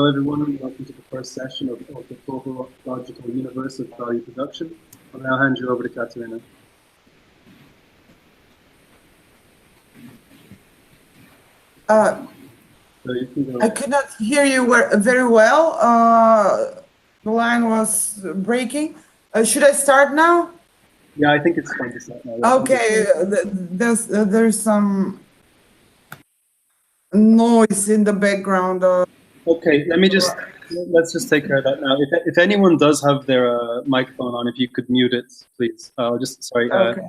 Hello everyone, and welcome to the first session of the Tautological Universe of Value Production. I'll now hand you over to Katerina. I could not hear you very well. The line was breaking. Should I start now? Yeah, I think it's fine to start now. Okay, there's some noise in the background. Okay, let's just take care of that now. If anyone does have their microphone on, if you could mute it, please. Okay.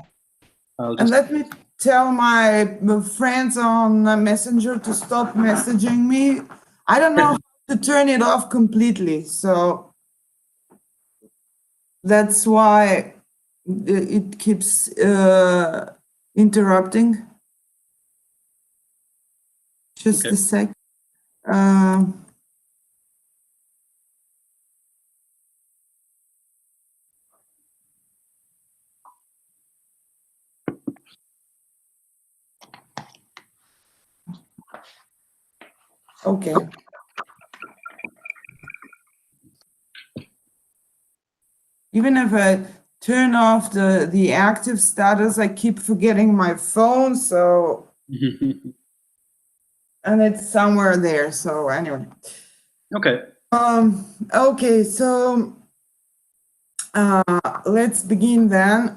And let me tell my friends on Messenger to stop messaging me. I don't know how to turn it off completely, so that's why it keeps interrupting. Just a sec. Okay. Even if I turn off the active status, I keep forgetting my phone, so and it's somewhere there. So anyway. Okay. Okay, so let's begin then.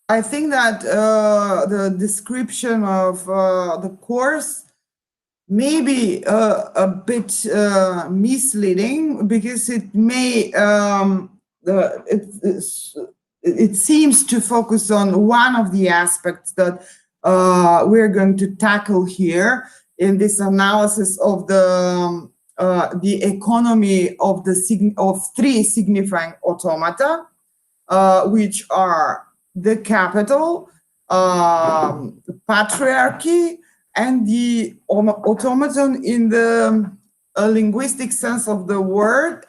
I think that the description of the course may be a bit misleading because it may it seems to focus on one of the aspects that we're going to tackle here in this analysis of the economy of three signifying automata, which are the capital, patriarchy, and the automaton in the linguistic sense of the word,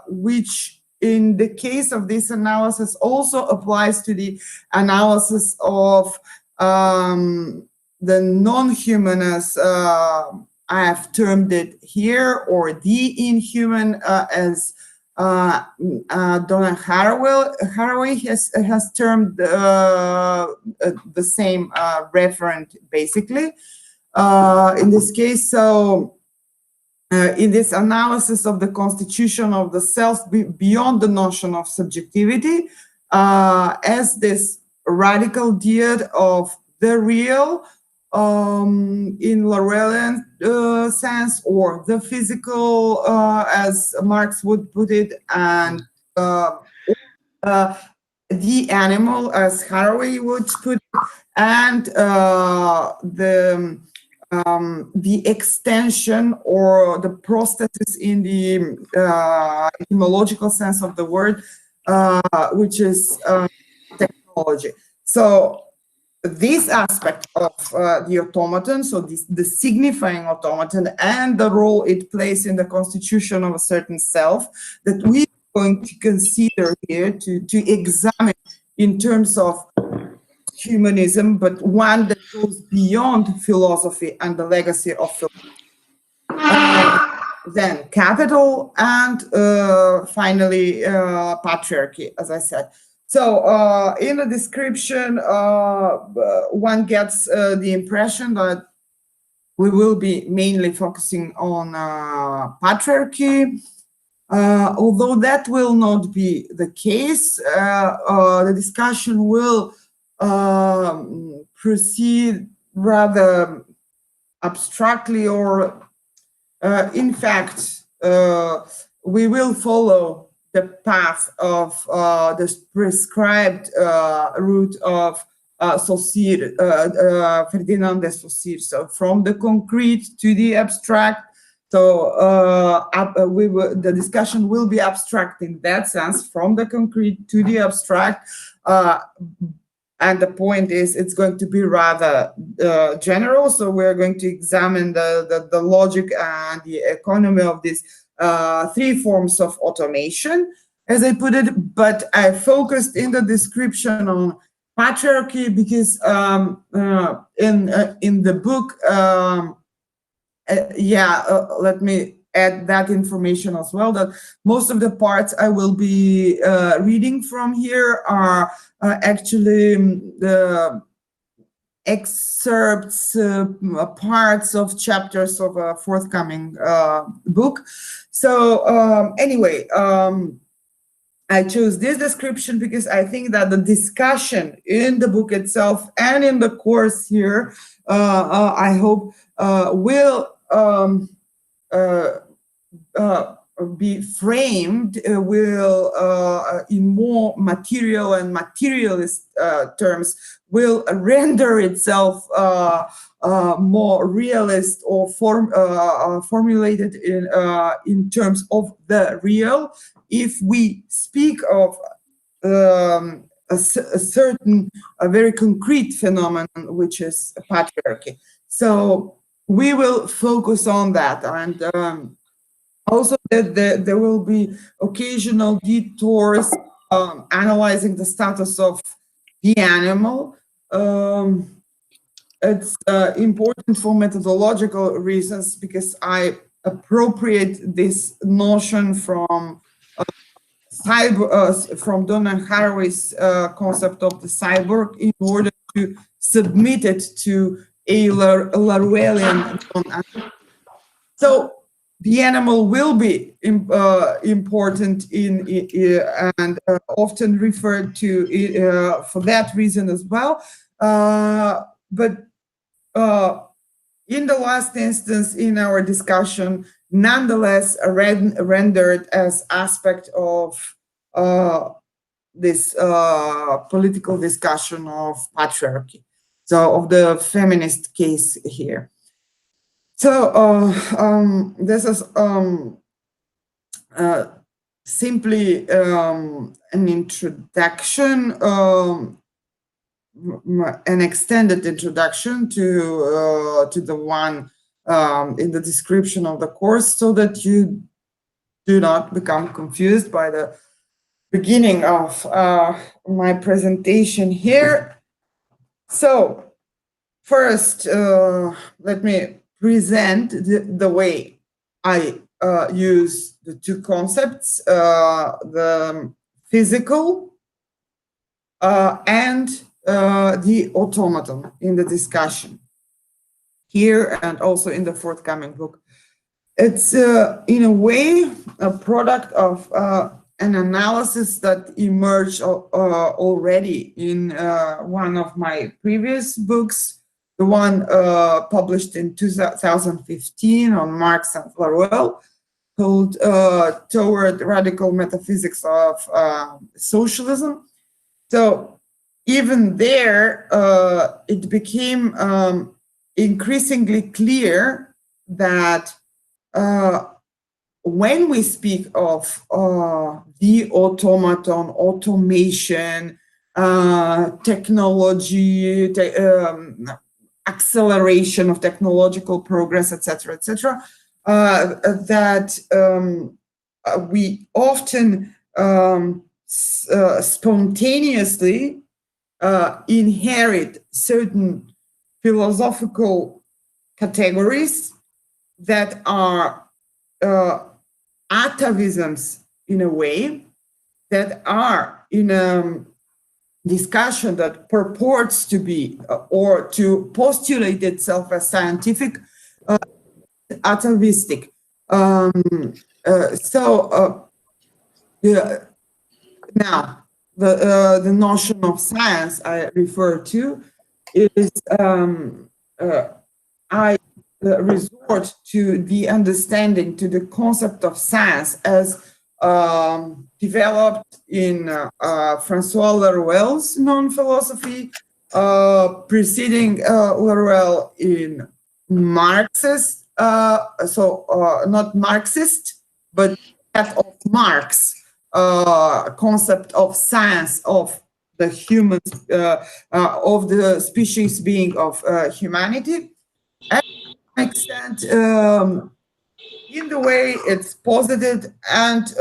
which in the case of this analysis also applies to the analysis of the non-human, as I have termed it here, or the inhuman, as Donna Haraway has termed the same referent, basically, in this case. So in this analysis of the constitution of the self beyond the notion of subjectivity, as this radical deed of the real, in Laurelian sense, or the physical, as Marx would put it, and the animal, as Haraway would put it, and the extension or the prosthesis in the etymological sense of the word, which is technology. So this aspect of the automaton, so the signifying automaton, and the role it plays in the constitution of a certain self, that we are going to consider here to examine in terms of humanism, but one that goes beyond philosophy and the legacy of philosophy. Then capital, and finally patriarchy, as I said. So in the description, one gets the impression that we will be mainly focusing on patriarchy, although that will not be the case. The discussion will proceed rather abstractly, or in fact, we will follow the path of the prescribed route of Saussure, Ferdinand de Saussure. So from the concrete to the abstract. So the discussion will be abstract in that sense, from the concrete to the abstract. And the point is, it's going to be rather general. So we're going to examine the logic and the economy of these three forms of automation, as I put it. But I focused in the description on patriarchy because in the book, let me add that information as well, that most of the parts I will be reading from here are actually the excerpts, parts of chapters of a forthcoming book. So anyway, I chose this description because I think that the discussion in the book itself and in the course here, I hope will be framed, will in more material and materialist terms, will render itself more realist or formulated in terms of the real. If we speak of a certain, a very concrete phenomenon, which is patriarchy. So we will focus on that, and also that there will be occasional detours analyzing the status of the animal. It's important for methodological reasons because I appropriate this notion from from Donna Haraway's concept of the cyborg in order to submit it to a Laruellian. So the animal will be important and often referred to for that reason as well. But in the last instance in our discussion, nonetheless rendered as aspect of this political discussion of patriarchy, so of the feminist case here. So this is simply an introduction, an extended introduction to the one in the description of the course, so that you do not become confused by the beginning of my presentation here. So first, let me present the way I use the two concepts, the physical and the automaton in the discussion here and also in the forthcoming book. It's in a way a product of an analysis that emerged already in one of my previous books, the one published in 2015 on Marx and Laruelle, called Toward Radical Metaphysics of Socialism. So even there, it became increasingly clear that when we speak of the automaton, automation, technology, acceleration of technological progress, etc., that we often spontaneously inherit certain philosophical categories that are atavisms in a way, that are in a discussion that purports to be or to postulate itself as scientific, atavistic. Now the notion of science I refer to is I resort to the understanding, to the concept of science as developed in Francois Laruelle's non-philosophy, preceding Laruelle in Marxist, not Marxist, but that of Marx, concept of science of the humans, of the species being of humanity. And to an extent, in the way it's posited and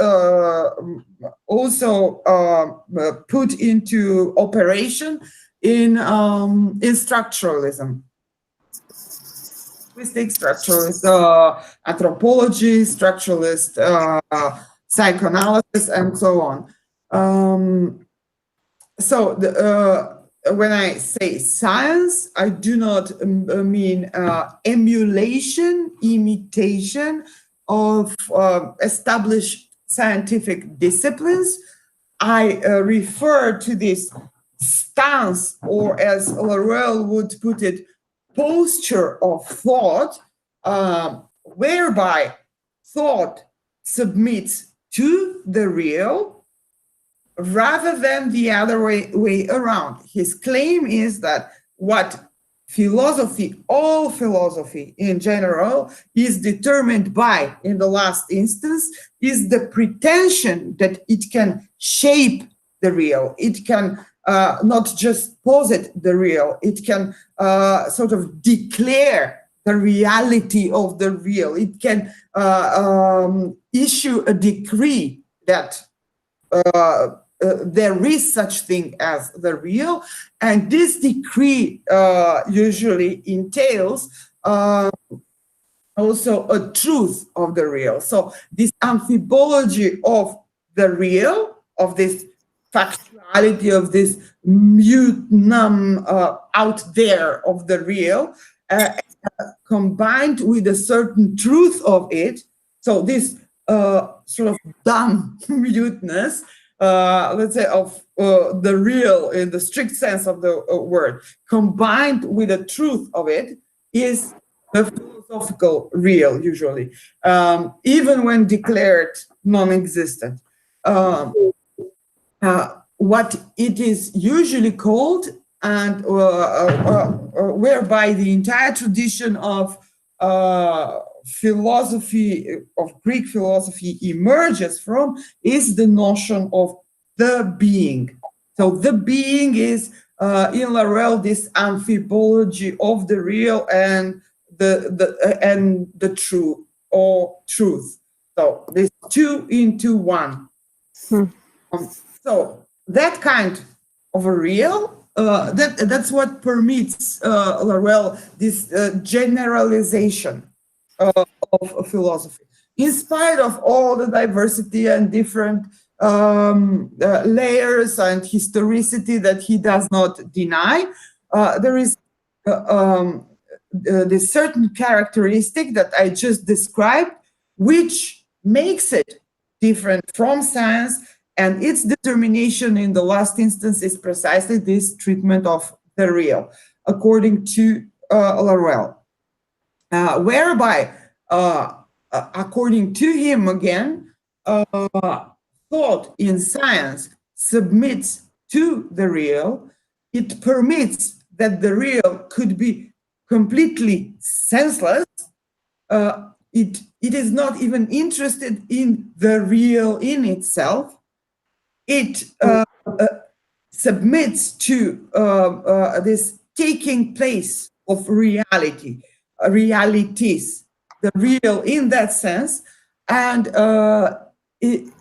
also put into operation in structuralism. linguistics, structuralist anthropology, structuralist psychoanalysis, and so on. So when I say science, I do not mean emulation, imitation of established scientific disciplines. I refer to this stance, or as Laruelle would put it, posture of thought, whereby thought submits to the real rather than the other way around. His claim is that what philosophy, all philosophy in general, is determined by, in the last instance, is the pretension that it can shape the real. It can not just posit the real, it can sort of declare the reality of the real. It can issue a decree that there is such thing as the real, and this decree usually entails also a truth of the real. So this amphibology of the real, of this factuality, of this mutinum out there of the real, combined with a certain truth of it. So this sort of dumb muteness, let's say, of the real in the strict sense of the word, combined with the truth of it, is the philosophical real, usually, even when declared non-existent. What it is usually called, and whereby the entire tradition of philosophy, of Greek philosophy, emerges from, is the notion of the being. So the being is, in Laruelle, this amphibology of the real and the true, or truth. So this two into one. So that kind of a real, that's what permits Laruelle this generalization of philosophy, in spite of all the diversity and different layers and historicity that he does not deny. There is this certain characteristic that I just described, which makes it different from science, and its determination in the last instance is precisely this treatment of the real, according to Laruelle. Whereby, according to him again, thought in science submits to the real. It permits that the real could be completely senseless. It is not even interested in the real in itself. It submits to this taking place of reality, realities, the real in that sense, and it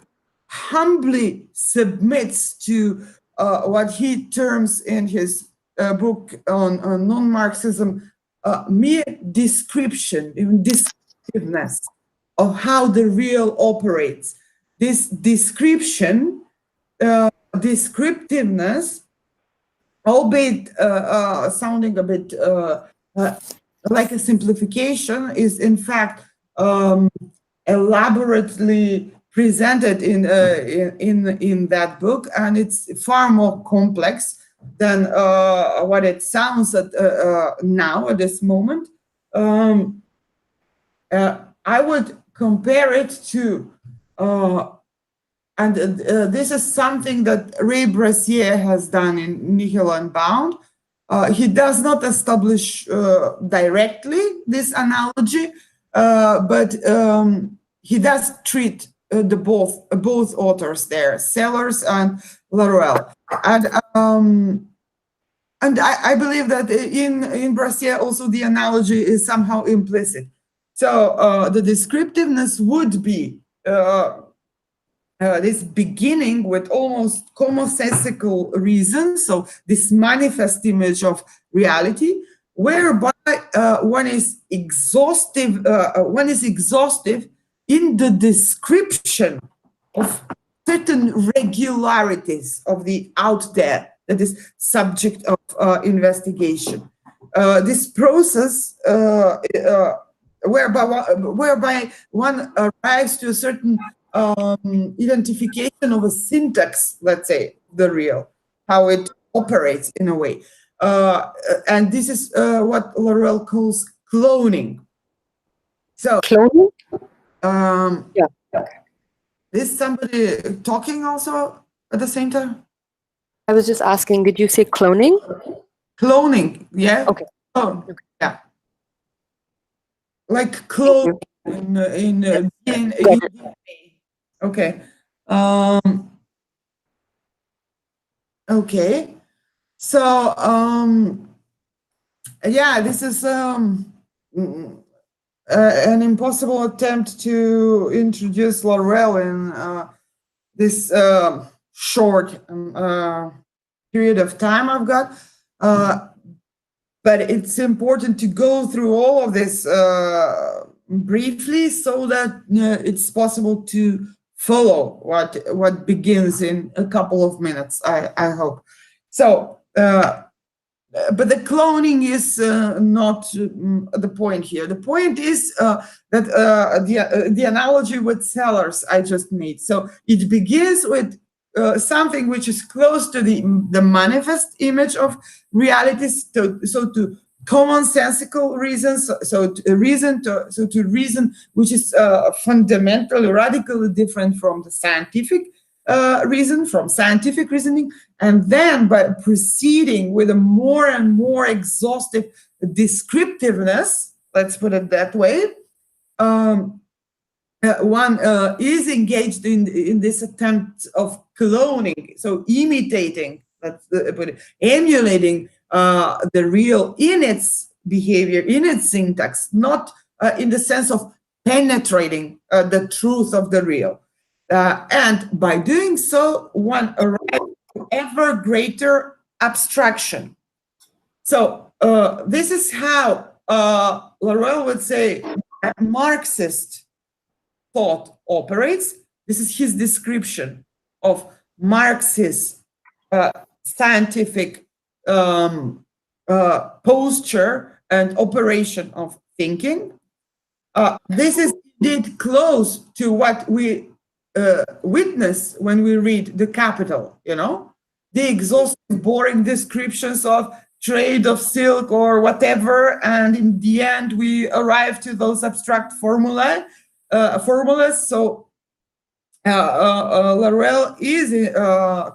humbly submits to what he terms in his book on non-Marxism, mere description, even descriptiveness of how the real operates. This description, descriptiveness, albeit sounding a bit like a simplification, is in fact elaborately presented in that book, and it's far more complex than what it sounds at now at this moment. I would compare it to, and this is something that Ray Brassier has done in Nihil Unbound. He does not establish directly this analogy, but he does treat the both authors there, Sellers and Laruelle, and I believe that in Brassier also the analogy is somehow implicit. So the descriptiveness would be this beginning with almost commonsensical reasons, so this manifest image of reality, whereby one is exhaustive in the description of certain regularities of the out there that is subject of investigation. This process whereby one arrives to a certain identification of a syntax, let's say, the real, how it operates in a way. And this is what Laurel calls cloning. So, Cloning? Yeah. Is somebody talking also at the same time? I was just asking, did you say cloning? Cloning, yeah. Okay. Oh, yeah. Like cloning in DNA. Okay. Okay. So, yeah, this is an impossible attempt to introduce Laurel in this short period of time I've got. But it's important to go through all of this briefly so that it's possible to follow what begins in a couple of minutes, I hope. So, but the cloning is not the point here. The point is that the analogy with sellers I just made. So it begins with something which is close to the manifest image of reality, so to commonsensical reasons, so to reason which is fundamentally, radically different from the scientific scientific reasoning, and then by proceeding with a more and more exhaustive descriptiveness, let's put it that way, one is engaged in this attempt of cloning, so imitating, emulating the real in its behavior, in its syntax, not in the sense of penetrating the truth of the real. And by doing so, one arrives to ever greater abstraction. So this is how Laurel would say Marxist thought operates. This is his description of Marxist scientific posture and operation of thinking. This is indeed close to what we witness when we read The Capital, the exhaustive, boring descriptions of trade of silk or whatever, and in the end we arrive to those abstract formulas. So Laurel is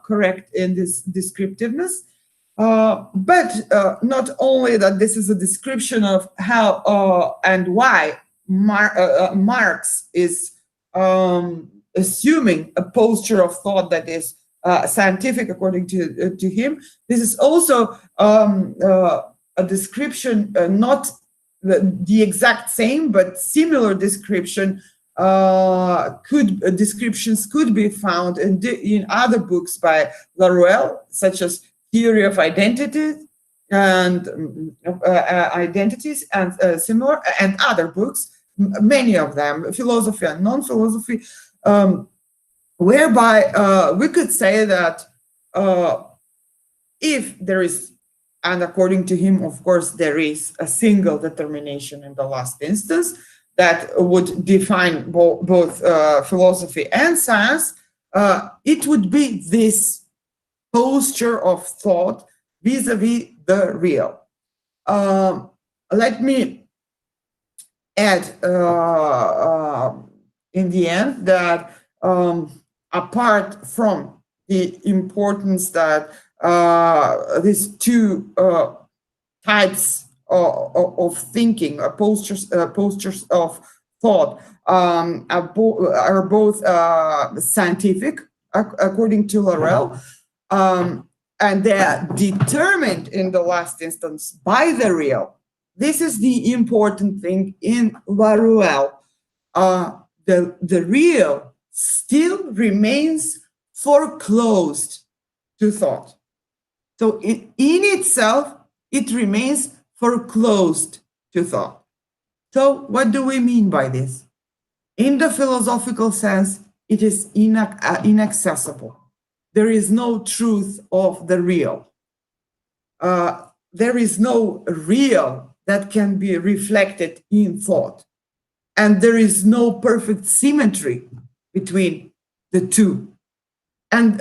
correct in this descriptiveness, but not only that this is a description of how and why Marx is assuming a posture of thought that is scientific according to him. This is also a description, not the exact same, but similar description. Descriptions could be found in other books by Laurel, such as Theory of Identity and Identities, and similar, and other books, many of them, philosophy and non-philosophy, whereby we could say that if there is, and according to him, of course, there is a single determination in the last instance that would define both philosophy and science, it would be this posture of thought vis-a-vis the real. Let me add in the end that apart from the importance that these two types of thinking, postures of thought, are both scientific, according to Laurel, and they are determined in the last instance by the real. This is the important thing in Laurel. The real still remains foreclosed to thought. So in itself, it remains foreclosed to thought. So what do we mean by this? In the philosophical sense, it is inaccessible. There is no truth of the real. There is no real that can be reflected in thought. And there is no perfect symmetry between the two. And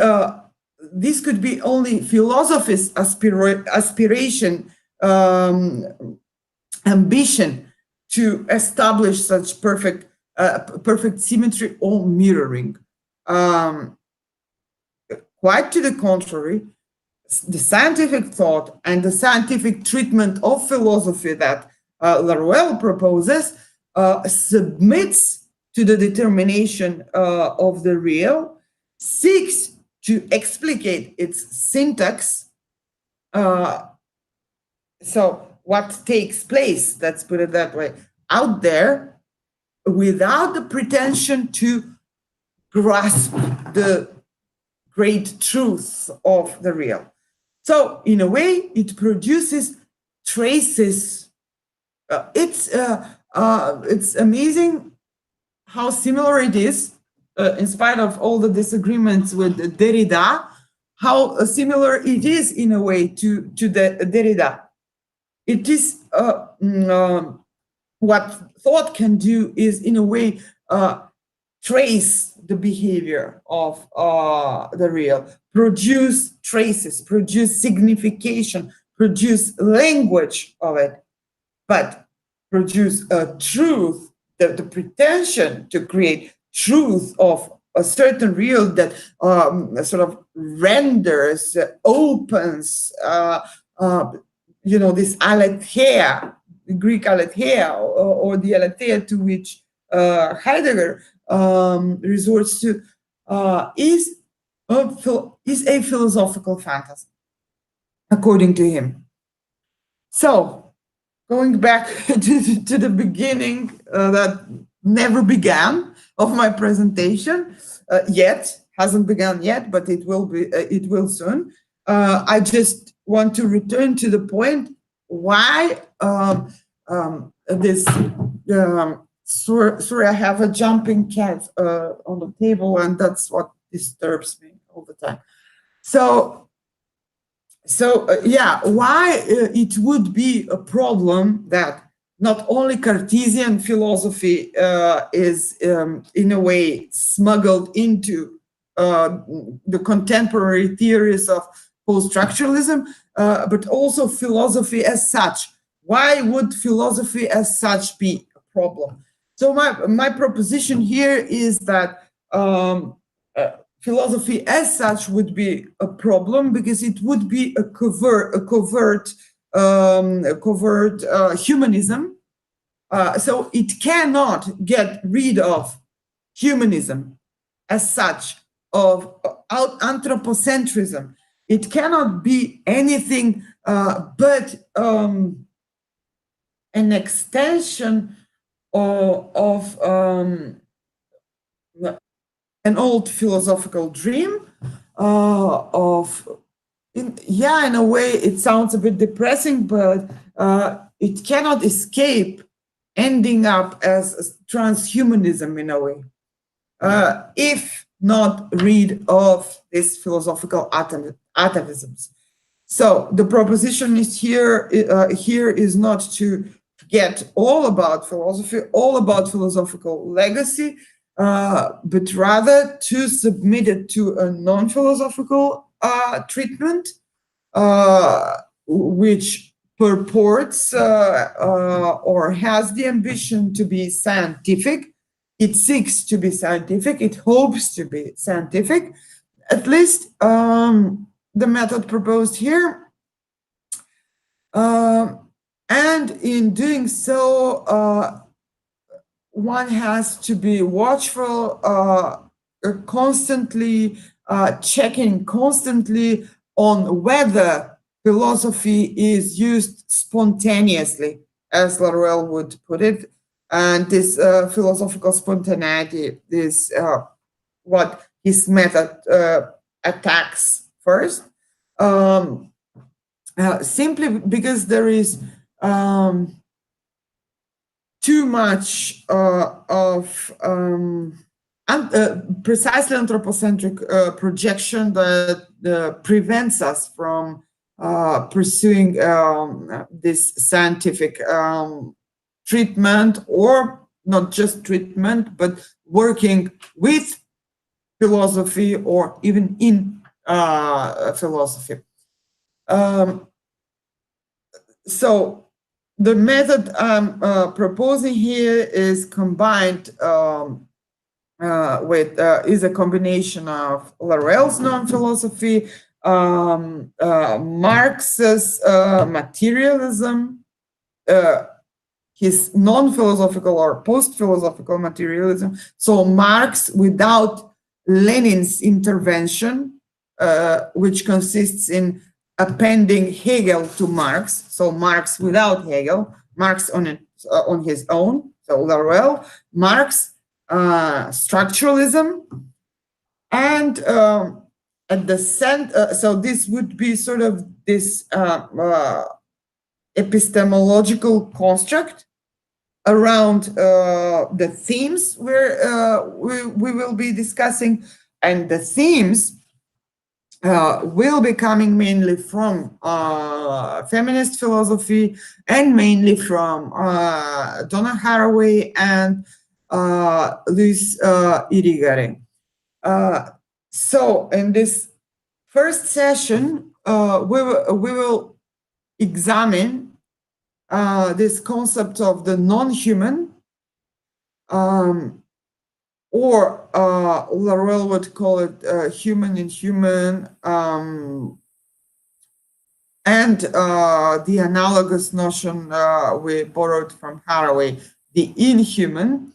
this could be only philosophy's aspiration, ambition to establish such perfect symmetry or mirroring. Quite to the contrary, the scientific thought and the scientific treatment of philosophy that Laruelle proposes submits to the determination of the real, seeks to explicate its syntax. So what takes place, let's put it that way, out there, without the pretension to grasp the great truth of the real. So in a way, it produces traces. It's amazing how similar it is, in spite of all the disagreements with Derrida, how similar it is in a way to the Derrida. It is what thought can do is in a way trace the behavior of the real, produce traces, produce signification, produce language of it, but produce a truth, the pretension to create truth of a certain real that sort of renders, opens, this aletheia, the Greek aletheia, or the aletheia to which Heidegger resorts to, is a philosophical fantasy, according to him. So, going back to the beginning that never began of my presentation yet, hasn't begun yet, but it will be. It will soon. I just want to return to the point why this. Sorry, I have a jumping cat on the table, and that's what disturbs me all the time. So yeah, why it would be a problem that not only Cartesian philosophy is in a way smuggled into the contemporary theories of post-structuralism, but also philosophy as such. Why would philosophy as such be a problem? So my proposition here is that philosophy as such would be a problem because it would be a covert humanism. So it cannot get rid of humanism as such, of anthropocentrism. It cannot be anything but an extension of an old philosophical dream in a way it sounds a bit depressing, but it cannot escape ending up as transhumanism in a way, if not rid of these philosophical atavisms. So the proposition is here is not to forget all about philosophy, all about philosophical legacy, but rather to submit it to a non-philosophical treatment, which purports or has the ambition to be scientific. It seeks to be scientific. It hopes to be scientific. At least the method proposed here. And in doing so, one has to be watchful, constantly checking constantly on whether philosophy is used spontaneously, as Laruelle would put it. And this philosophical spontaneity is what his method attacks first, simply because there is too much of precisely anthropocentric projection that prevents us from pursuing this scientific treatment, or not just treatment, but working with philosophy or even in philosophy. So the method I'm proposing here is combined is a combination of Laruelle's non-philosophy, Marx's materialism, his non-philosophical or post-philosophical materialism. So Marx without Lenin's intervention, which consists in appending Hegel to Marx. So Marx without Hegel, Marx on his own. So Laruelle, Marx, structuralism, and at the center. So this would be sort of this epistemological construct around the themes we will be discussing, and the themes will be coming mainly from feminist philosophy and mainly from Donna Haraway and Luis Irigaray. So in this first session, we will examine this concept of the non-human, or Laruelle would call it human inhuman, and the analogous notion we borrowed from Haraway, the inhuman.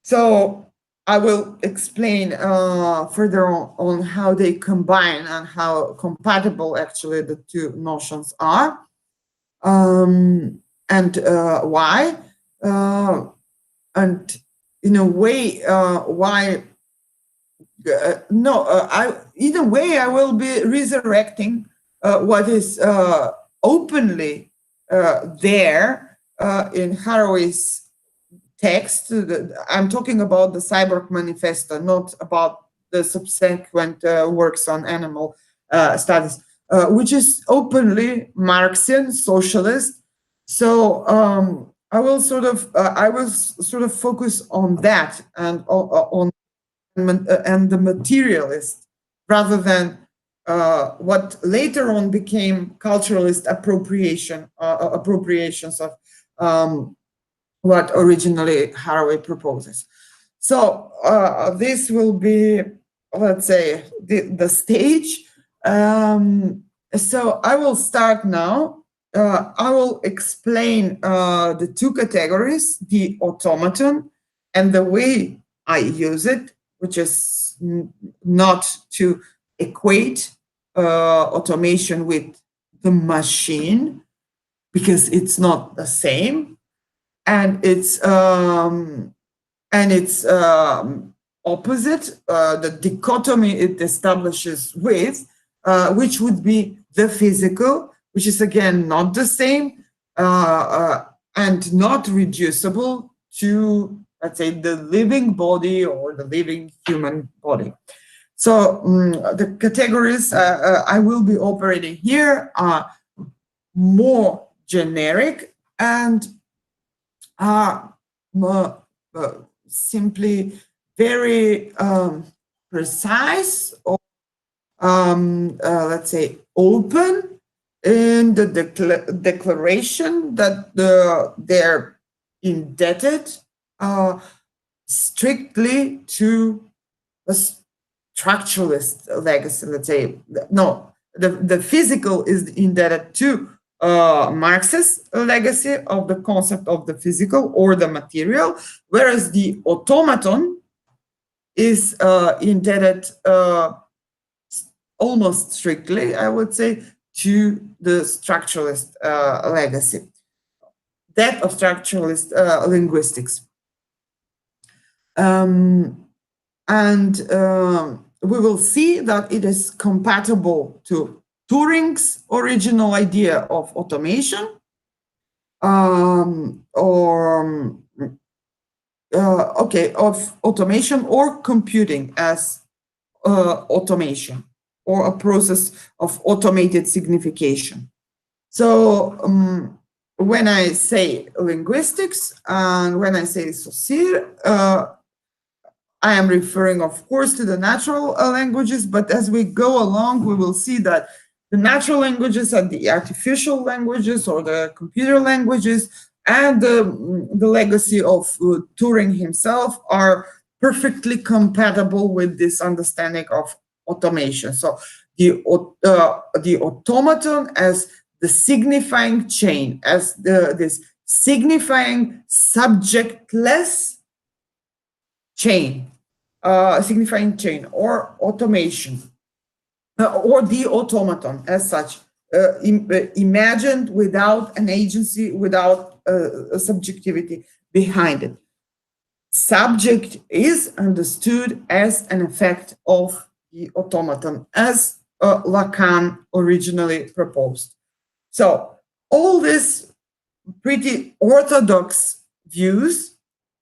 So I will explain further on how they combine and how compatible actually the two notions are, and why, and in a way why. In a way, I will be resurrecting what is openly there in Haraway's text. I'm talking about the Cyborg Manifesto, not about the subsequent works on animal studies, which is openly Marxian, socialist. So I will sort of focus on that and on the materialist, rather than what later on became culturalist appropriations of what originally Haraway proposes. So this will be, let's say, the stage. So I will start now. I will explain the two categories, the automaton and the way I use it, which is not to equate automation with the machine, because it's not the same, and it's opposite, the dichotomy it establishes with, which would be the physical, which is again not the same, and not reducible to, let's say, the living body or the living human body. So the categories I will be operating here are more generic and are simply very precise, or let's say open in the declaration that they're indebted strictly to a structuralist legacy, let's say. No, the physical is indebted to Marx's legacy of the concept of the physical or the material, whereas the automaton is indebted almost strictly, I would say, to the structuralist legacy, that of structuralist linguistics. We will see that it is compatible to Turing's original idea of automation, of automation or computing as automation or a process of automated signification. So when I say linguistics and when I say Saussure, I am referring, of course, to the natural languages, but as we go along, we will see that the natural languages and the artificial languages or the computer languages and the legacy of Turing himself are perfectly compatible with this understanding of automation. So the automaton as the signifying chain, as this signifying subjectless chain, signifying chain or automation, or the automaton as such, imagined without an agency, without a subjectivity behind it. Subject is understood as an effect of the automaton, as Lacan originally proposed. So all these pretty orthodox views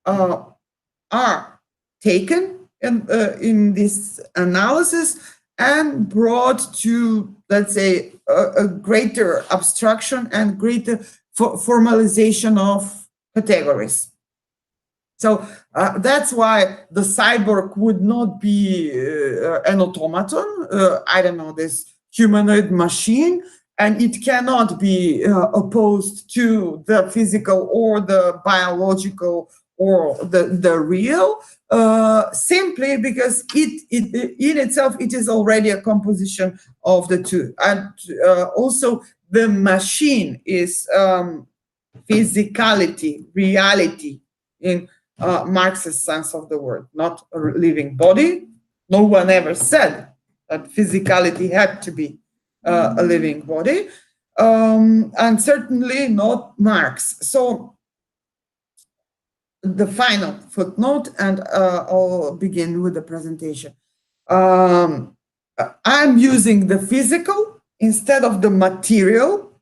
are taken in this analysis and brought to, let's say, a greater abstraction and greater formalization of categories. So that's why the cyborg would not be an automaton, I don't know, this humanoid machine, and it cannot be opposed to the physical or the biological or the real, simply because it in itself, it is already a composition of the two. And also the machine is physicality, reality in Marx's sense of the word, not a living body. No one ever said that physicality had to be a living body, and certainly not Marx. So the final footnote, and I'll begin with the presentation. I'm using the physical instead of the material.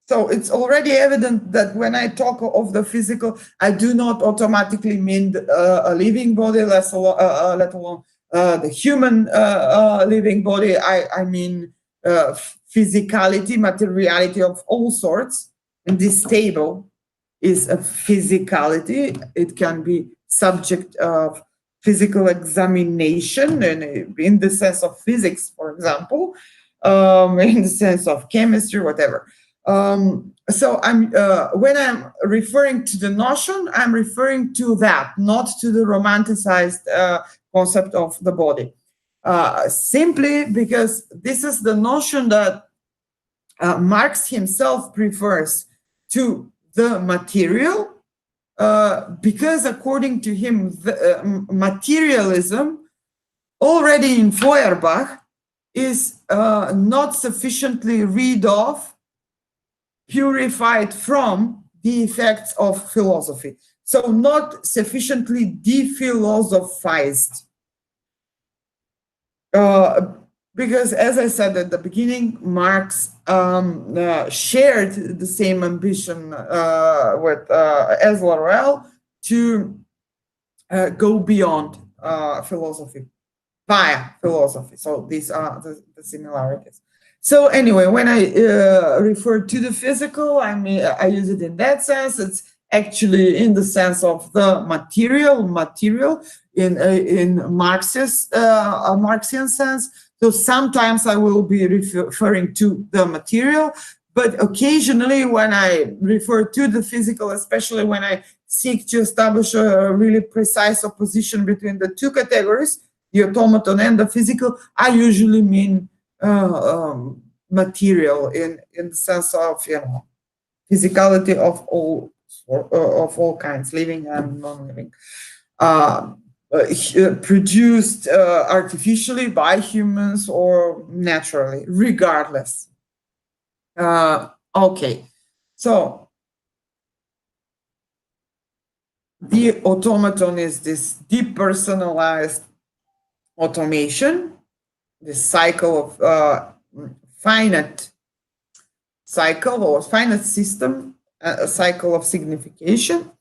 So it's already evident that when I talk of the physical, I do not automatically mean a living body, let alone the human living body. I mean physicality, materiality of all sorts. And this table is a physicality. It can be subject of physical examination, and in the sense of physics, for example, in the sense of chemistry, whatever. So when I'm referring to the notion, I'm referring to that, not to the romanticized concept of the body. Simply because this is the notion that Marx himself prefers to the material, because according to him, the, materialism already in Feuerbach is not sufficiently rid of, purified from the effects of philosophy. So not sufficiently de-philosophized. Because as I said at the beginning, Marx shared the same ambition with as Laurel to go beyond philosophy, via philosophy. So these are the similarities. So anyway, when I refer to the physical, I mean, I use it in that sense. It's actually in the sense of the material in Marxist, a Marxian sense. So sometimes I will be referring to the material, but occasionally when I refer to the physical, especially when I seek to establish a really precise opposition between the two categories, the automaton and the physical, I usually mean material in the sense of, you know, physicality of all kinds, living and non-living, produced artificially by humans or naturally, regardless. Okay, so the automaton is this depersonalized automation, this cycle of finite cycle or finite system, a cycle of signification.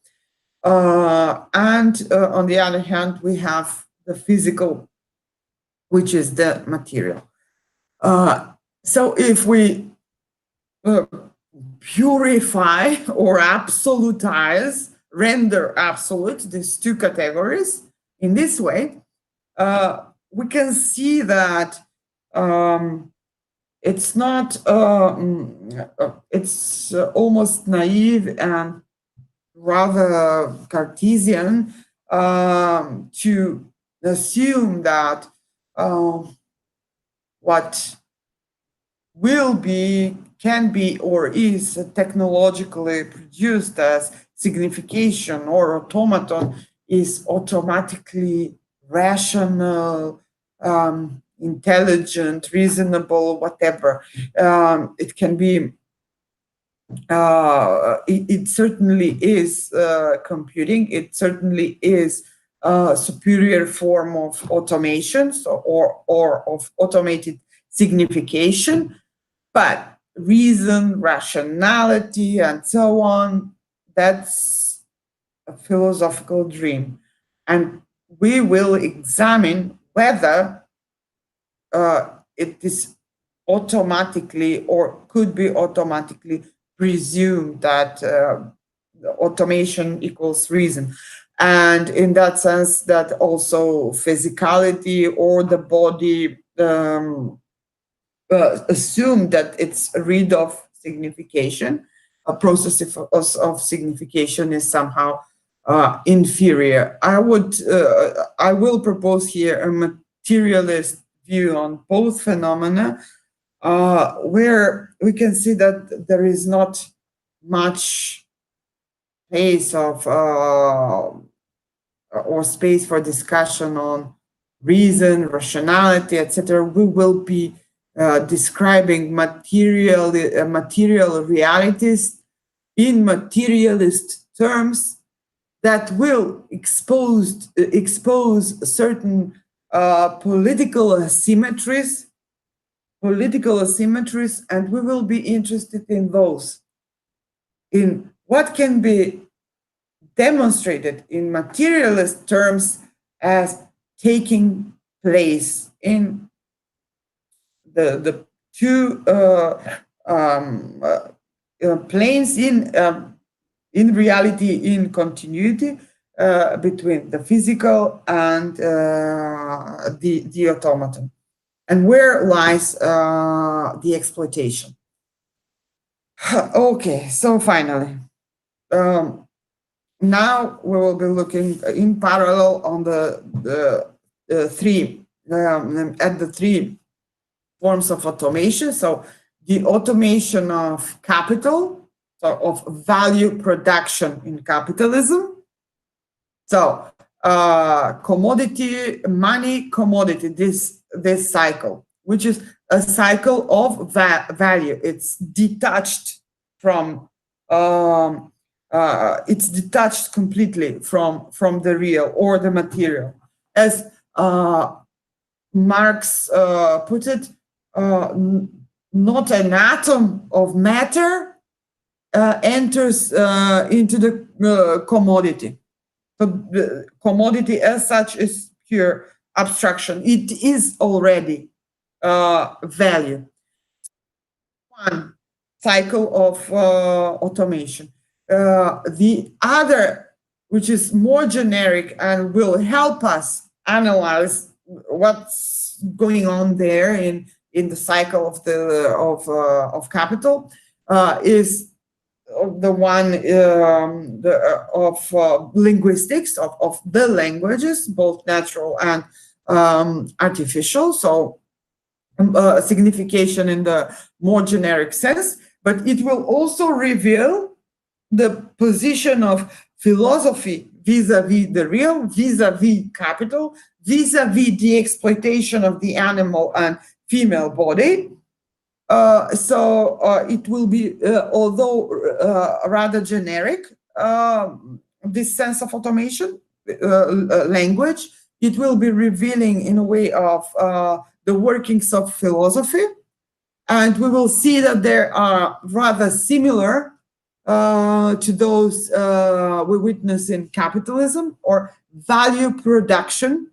And on the other hand, we have the physical, which is the material. So if we purify or absolutize, render absolute these two categories in this way, we can see that it's not, it's almost naive and rather Cartesian to assume that what will be, can be, or is technologically produced as signification or automaton is automatically rational, intelligent, reasonable, whatever. It can be, it certainly is computing, it certainly is a superior form of automation, so, or of automated signification, but reason, rationality, and so on, that's a philosophical dream. And we will examine whether it is automatically or could be automatically presumed that automation equals reason. And in that sense, that also physicality or the body assume that it's rid of signification. A process of signification is somehow inferior. I will propose here a materialist view on both phenomena, where we can see that there is not much space of or space for discussion on reason, rationality, etc. We will be describing material realities in materialist terms that will expose certain political asymmetries, and we will be interested in those, in what can be demonstrated in materialist terms as taking place in the two planes in reality, in continuity between the physical and the automaton. And where lies the exploitation? Okay, so finally, now we will be looking in parallel on the three forms of automation. So the automation of capital, so of value production in capitalism. So commodity, money, commodity, this cycle, which is a cycle of value. It's detached from, it's detached completely from the real or the material. As Marx put it, not an atom of matter enters into the commodity. So the commodity as such is pure abstraction. It is already value. One cycle of automation. The other, which is more generic and will help us analyze what's going on there in the cycle of capital, is the one of linguistics, of the languages, both natural and artificial. So signification in the more generic sense, but it will also reveal the position of philosophy vis-a-vis the real, vis-a-vis capital, vis-a-vis the exploitation of the animal and female body. So it will be, although rather generic, this sense of automation, language, it will be revealing in a way of the workings of philosophy. And we will see that there are rather similar to those we witness in capitalism, or value production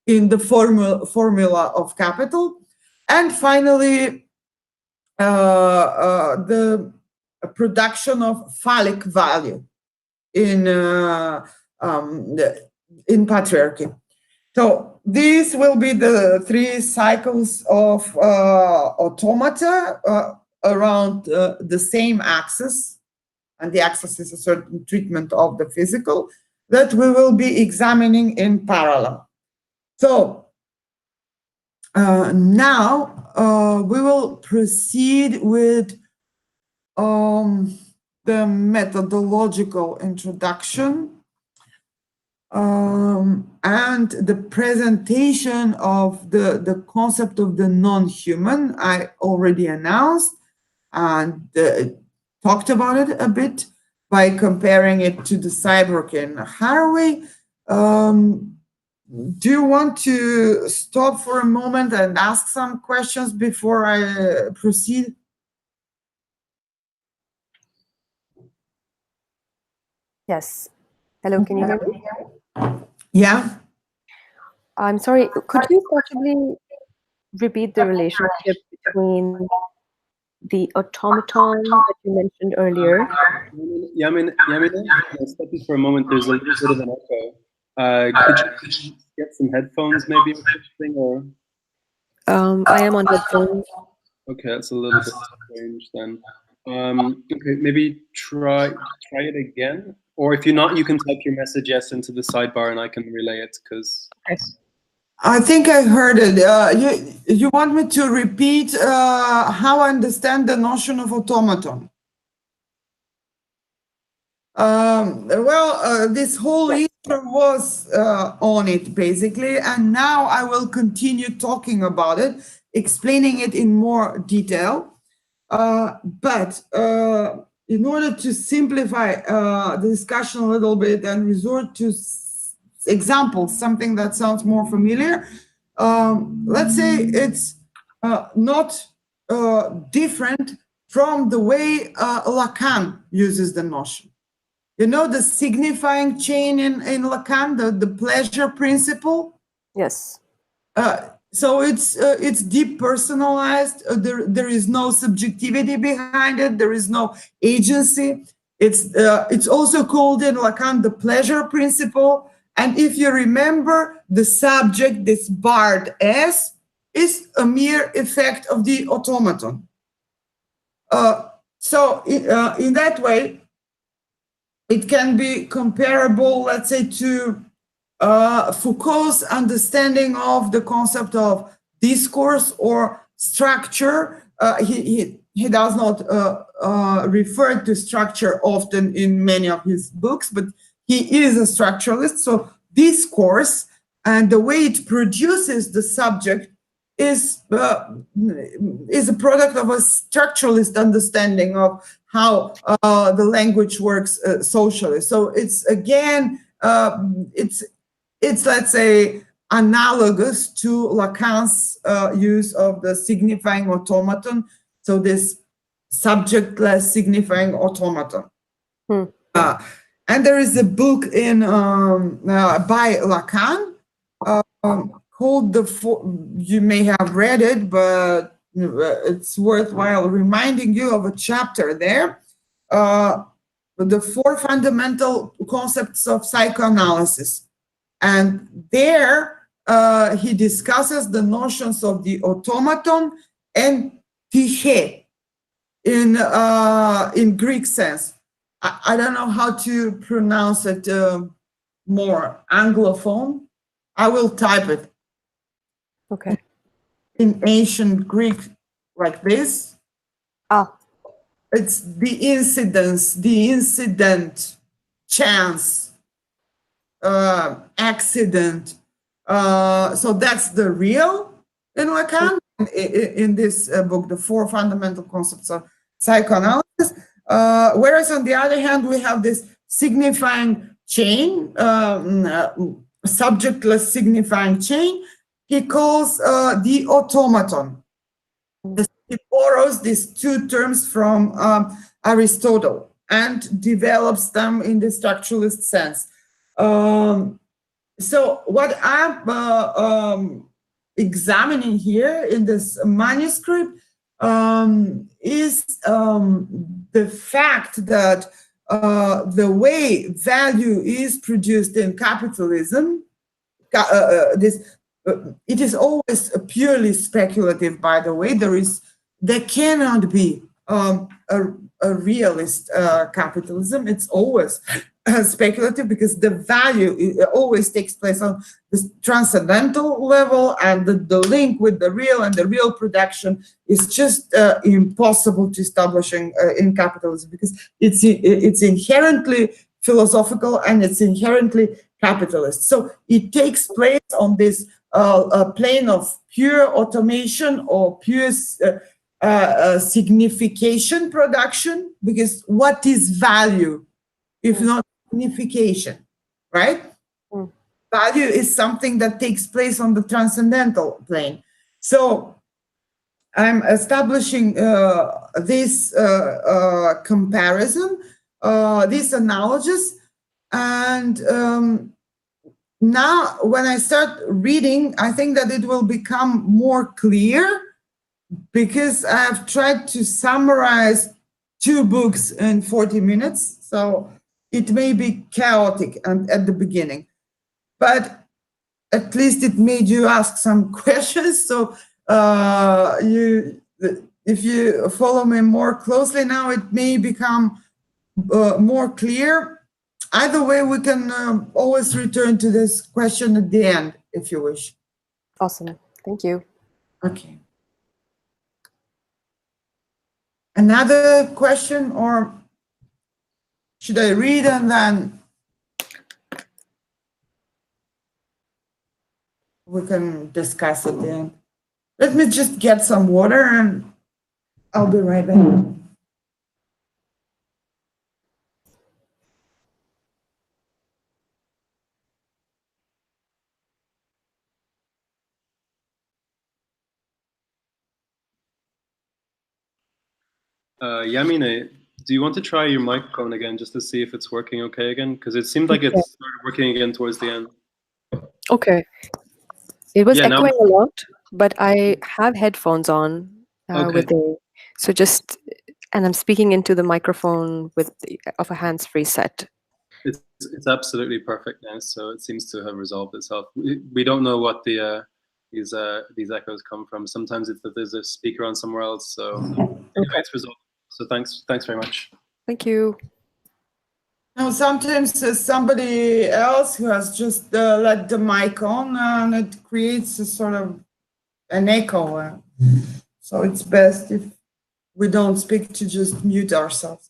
in the formula of capital. And finally, the production of phallic value in patriarchy. So these will be the 3 cycles of automata around the same axis, and the axis is a certain treatment of the physical, that we will be examining in parallel. So now we will proceed with the methodological introduction and the presentation of the concept of the non-human. I already announced and talked about it a bit by comparing it to the cyborg in Haraway. Do you want to stop for a moment and ask some questions before I proceed? Yes. Hello, can you hear me? Yeah. I'm sorry, could you possibly repeat the relationship between the automaton that you mentioned earlier? Yamina, I'll stop you for a moment. There's a little bit of an echo. Could you get some headphones maybe or something? Or I am on headphones. okay, that's a little bit strange then. Okay, maybe try it again. Or if you're not, you can type your message yes into the sidebar and I can relay it, because I think I heard it. You want me to repeat how I understand the notion of automaton? This whole intro was on it, basically, and now I will continue talking about it, explaining it in more detail. But in order to simplify the discussion a little bit and resort to examples, something that sounds more familiar, let's say it's not different from the way Lacan uses the notion. You know the signifying chain in Lacan, the pleasure principle? Yes. So it's depersonalized. There is no subjectivity behind it. There is no agency. It's also called in Lacan the pleasure principle. And if you remember, the subject, this barred S, is a mere effect of the automaton. So in that way, it can be comparable, let's say, to Foucault's understanding of the concept of discourse or structure. He does not refer to structure often in many of his books, but he is a structuralist. So discourse and the way it produces the subject is a product of a structuralist understanding of how the language works socially. So it's again, it's let's say analogous to Lacan's use of the signifying automaton. So this subjectless signifying automaton. And there is a book in by Lacan called you may have read it, but it's worthwhile reminding you of a chapter there, the 4 fundamental concepts of psychoanalysis. And there he discusses the notions of the automaton and psyche in Greek sense. I don't know how to pronounce it more Anglophone. I will type it. Okay. In ancient Greek, like this. It's the incidence, the incident, chance, accident. So that's the real in Lacan, in this book, the 4 fundamental concepts of psychoanalysis. Whereas on the other hand, we have this signifying chain, subjectless signifying chain. He calls the automaton. He borrows these 2 terms from Aristotle. and develops them in the structuralist sense. So what I'm examining here in this manuscript is the fact that the way value is produced in capitalism, it is always purely speculative, by the way. There cannot be a realist capitalism. It's always speculative, because the value always takes place on this transcendental level, and the link with the real and the real production is just impossible to establish in capitalism, because it's inherently philosophical and it's inherently capitalist. So it takes place on this plane of pure automation or pure signification production, because what is value if not signification, right? Value is something that takes place on the transcendental plane. So I'm establishing this comparison, this analogies, and now when I start reading, I think that it will become more clear, because I've tried to summarize 2 books in 40 minutes. So it may be chaotic and at the beginning, but at least it made you ask some questions. So if you follow me more closely now, it may become more clear. Either way, we can always return to this question at the end, if you wish. Awesome. Thank you. Okay. Another question, or should I read and then we can discuss at the end? Let me just get some water and I'll be right back. Yamine, do you want to try your microphone again just to see if it's working okay again? Because it seemed like it started working again towards the end. Okay. It was echoing a lot, but I have headphones on so just, and I'm speaking into the microphone of a hands-free set. It's absolutely perfect now, so it seems to have resolved itself. We don't know what these echoes come from. Sometimes it's that there's a speaker on somewhere else. So anyway, it's resolved. So thanks very much. Thank you. Now, sometimes somebody else who has just let the mic on, and it creates a sort of an echo. So it's best if we don't speak, to just mute ourselves.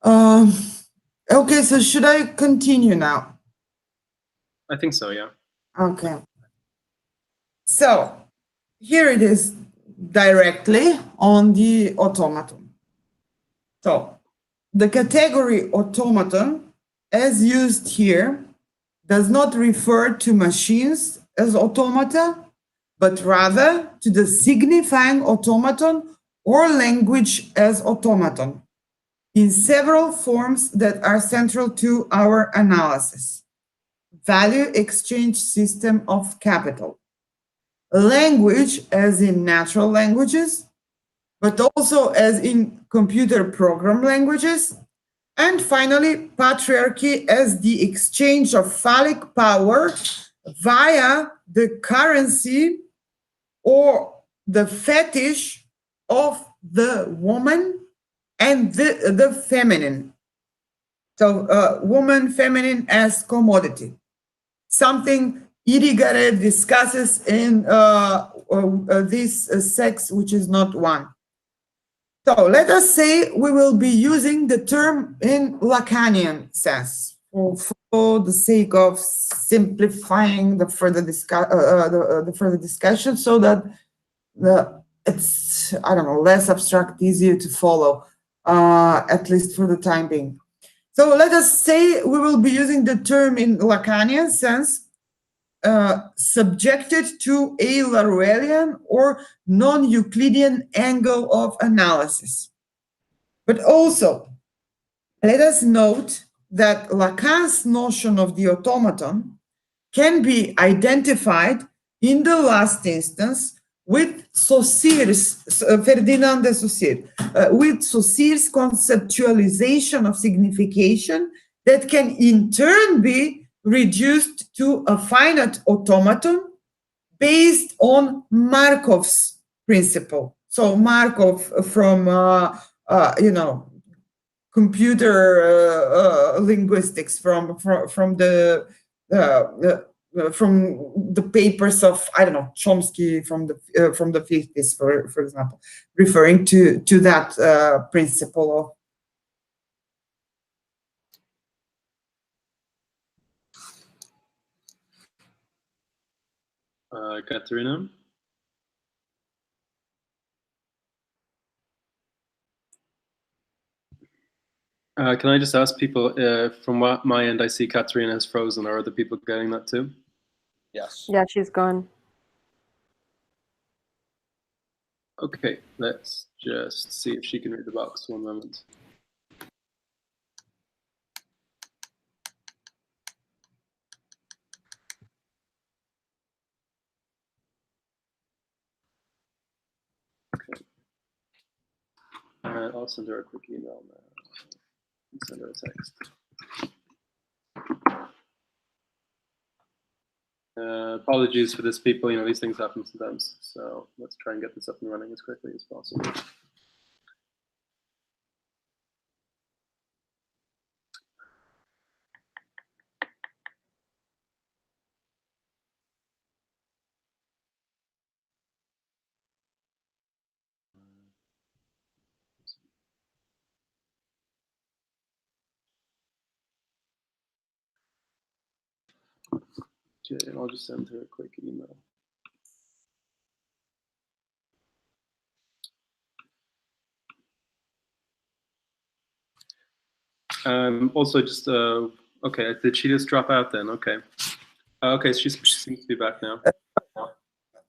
Okay, so should I continue now? I think so, yeah. Okay. So here it is directly on the automaton. So the category automaton, as used here, does not refer to machines as automata, but rather to the signifying automaton or language as automaton in several forms that are central to our analysis. Value exchange system of capital. Language as in natural languages, but also as in computer program languages. And finally, patriarchy as the exchange of phallic power via the currency or the fetish of the woman and the feminine. So woman, feminine as commodity. Something Irigaray discusses in this sex, which is not one. So let us say we will be using the term in Lacanian sense for the sake of simplifying the further discussion, so that it's, I don't know, less abstract, easier to follow, at least for the time being. So let us say we will be using the term in Lacanian sense, subjected to a Laruellian or non-Euclidean angle of analysis. But also, let us note that Lacan's notion of the automaton can be identified in the last instance with Saussure's, Ferdinand de Saussure, with Saussure's conceptualization of signification that can in turn be reduced to a finite automaton based on Markov's principle. So Markov from, computer linguistics from the papers of, I don't know, Chomsky from the 50s, for example, referring to that principle of Katerina. Can I just ask people, from my end, I see Katerina has frozen. Are other people getting that too? Yes. Yeah, she's gone. Okay, let's just see if she can read the box. One moment. Okay. I'll send her a quick email now. Send her a text. Apologies for this, people. You know, these things happen sometimes. So let's try and get this up and running as quickly as possible. Okay, and I'll just send her a quick email. Also, just okay. Did she just drop out then? Okay. Okay, she seems to be back now.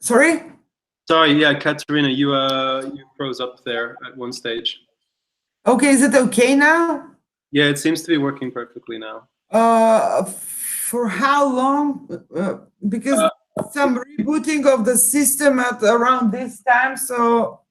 Sorry? Sorry, yeah, Katerina, you froze up there at one stage. Okay, is it okay now? Yeah, it seems to be working perfectly now. For how long? Because some rebooting of the system at around this time, so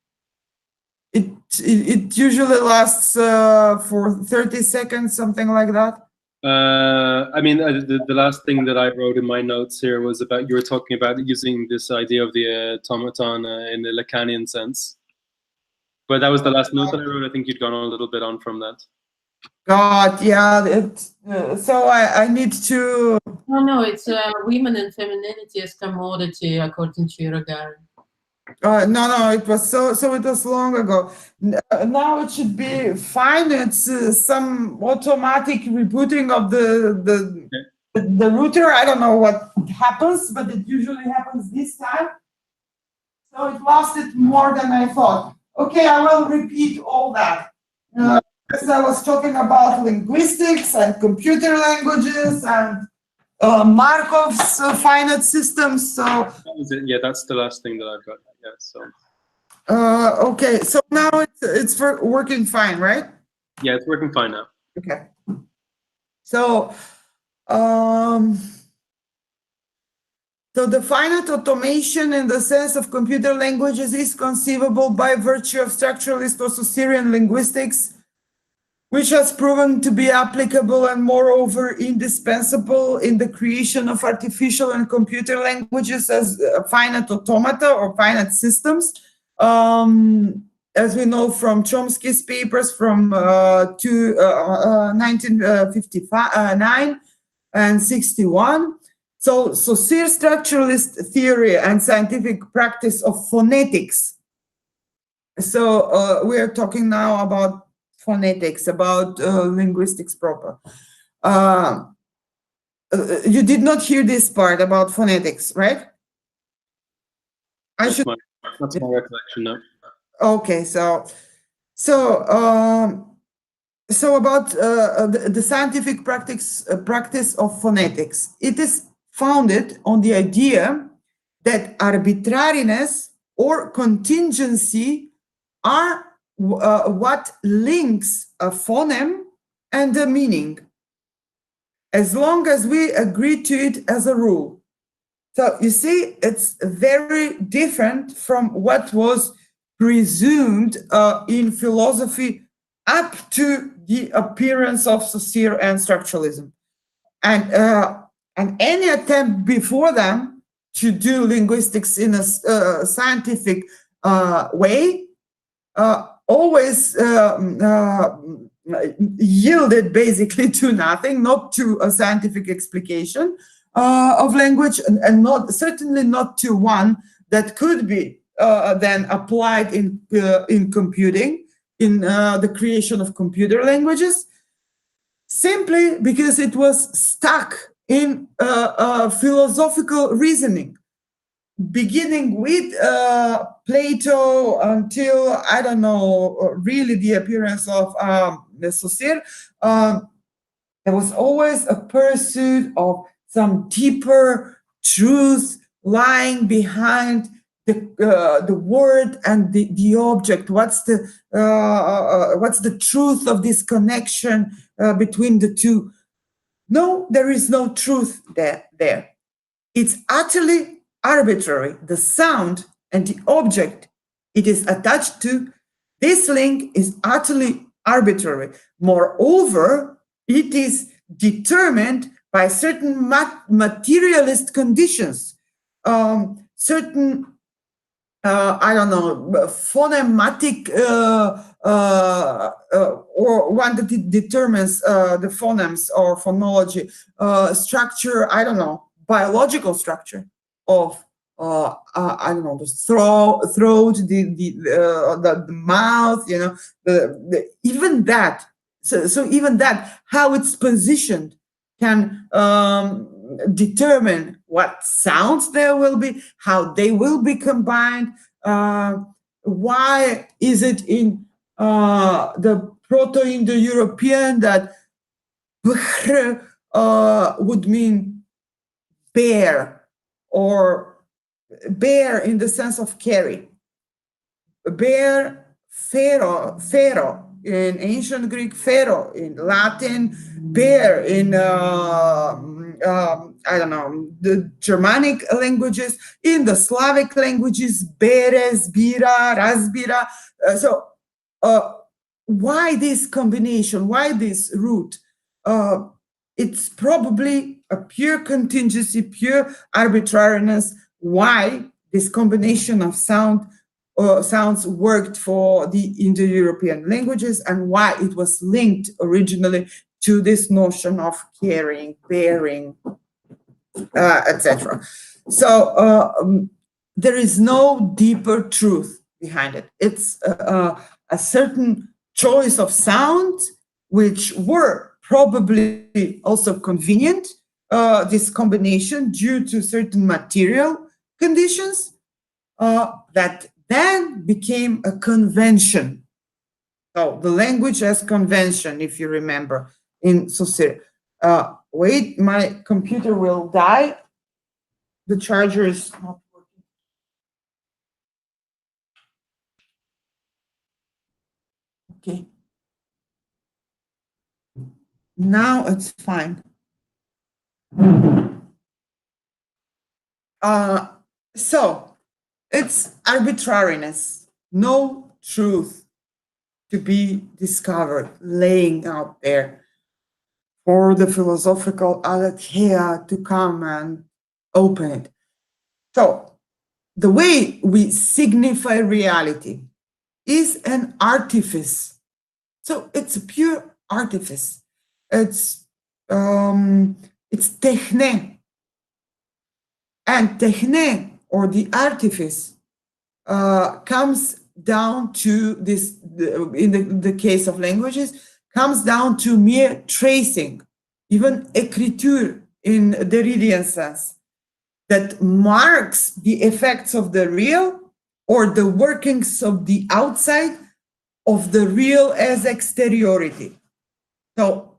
it usually lasts for 30 seconds, something like that. I mean, the last thing that I wrote in my notes here was about, you were talking about using this idea of the automaton in the Lacanian sense. But that was the last note that I wrote. I think you'd gone a little bit on from that. God, yeah. So I need to. No, it's women and femininity as commodity, according to Uragan. No, it was so it was long ago. Now it should be fine. It's some automatic rebooting of the router. I don't know what happens, but it usually happens this time. So it lasted more than I thought. Okay, I will repeat all that. As I was talking about linguistics and computer languages and Markov's finite systems. So that was it. Yeah, that's the last thing that I've got. Yeah. So. Okay, so now it's working fine, right? Yeah, it's working fine now. Okay. So, so the finite automation in the sense of computer languages is conceivable by virtue of structuralist or Saussurean linguistics, which has proven to be applicable and moreover indispensable in the creation of artificial and computer languages as finite automata or finite systems. As we know from Chomsky's papers from 1959 and 61. So Saussure structuralist theory and scientific practice of phonetics. So we are talking now about phonetics, about linguistics proper. You did not hear this part about phonetics, right? That's my recollection now. Okay, so about the scientific practice of phonetics. It is founded on the idea that arbitrariness or contingency are what links a phoneme and a meaning, as long as we agree to it as a rule. So you see, it's very different from what was presumed in philosophy up to the appearance of Saussure and structuralism. And any attempt before them to do linguistics in a scientific way always yielded basically to nothing, not to a scientific explication of language, and certainly not to one that could be then applied in computing, in the creation of computer languages, simply because it was stuck in philosophical reasoning, beginning with Plato until, I don't know, really the appearance of Saussure. There was always a pursuit of some deeper truth lying behind the word and the object. What's the truth of this connection between the two? No, there is no truth there. It's utterly arbitrary. The sound and the object it is attached to, this link is utterly arbitrary. Moreover, it is determined by certain materialist conditions, certain, I don't know, phonematic, or one that determines the phonemes or phonology, structure, I don't know, biological structure of, I don't know, the throat, the mouth, you know, even that. So even that, how it's positioned, can determine what sounds there will be, how they will be combined. Why is it in the Proto-Indo-European that would mean bear, or bear in the sense of carry? Bear, pharaoh in ancient Greek, pharaoh in Latin, bear in I don't know, the Germanic languages, in the Slavic languages, beres, bira, razbira. So why this combination? Why this root? It's probably a pure contingency, pure arbitrariness. Why this combination of sounds worked for the Indo-European languages, and why it was linked originally to this notion of carrying, bearing, etc. So there is no deeper truth behind it. It's a certain choice of sounds which were probably also convenient, this combination, due to certain material conditions that then became a convention. So the language as convention, if you remember, in Saussure. Wait, my computer will die. The charger is not working. Okay. Now it's fine. So it's arbitrariness, no truth to be discovered, laying out there for the philosophical aletheia to come and open it. So the way we signify reality is an artifice. So it's a pure artifice. It's techne. And techne, or the artifice, comes down to this, in the case of languages, comes down to mere tracing, even écriture in Derridian sense, that marks the effects of the real, or the workings of the outside of the real as exteriority. So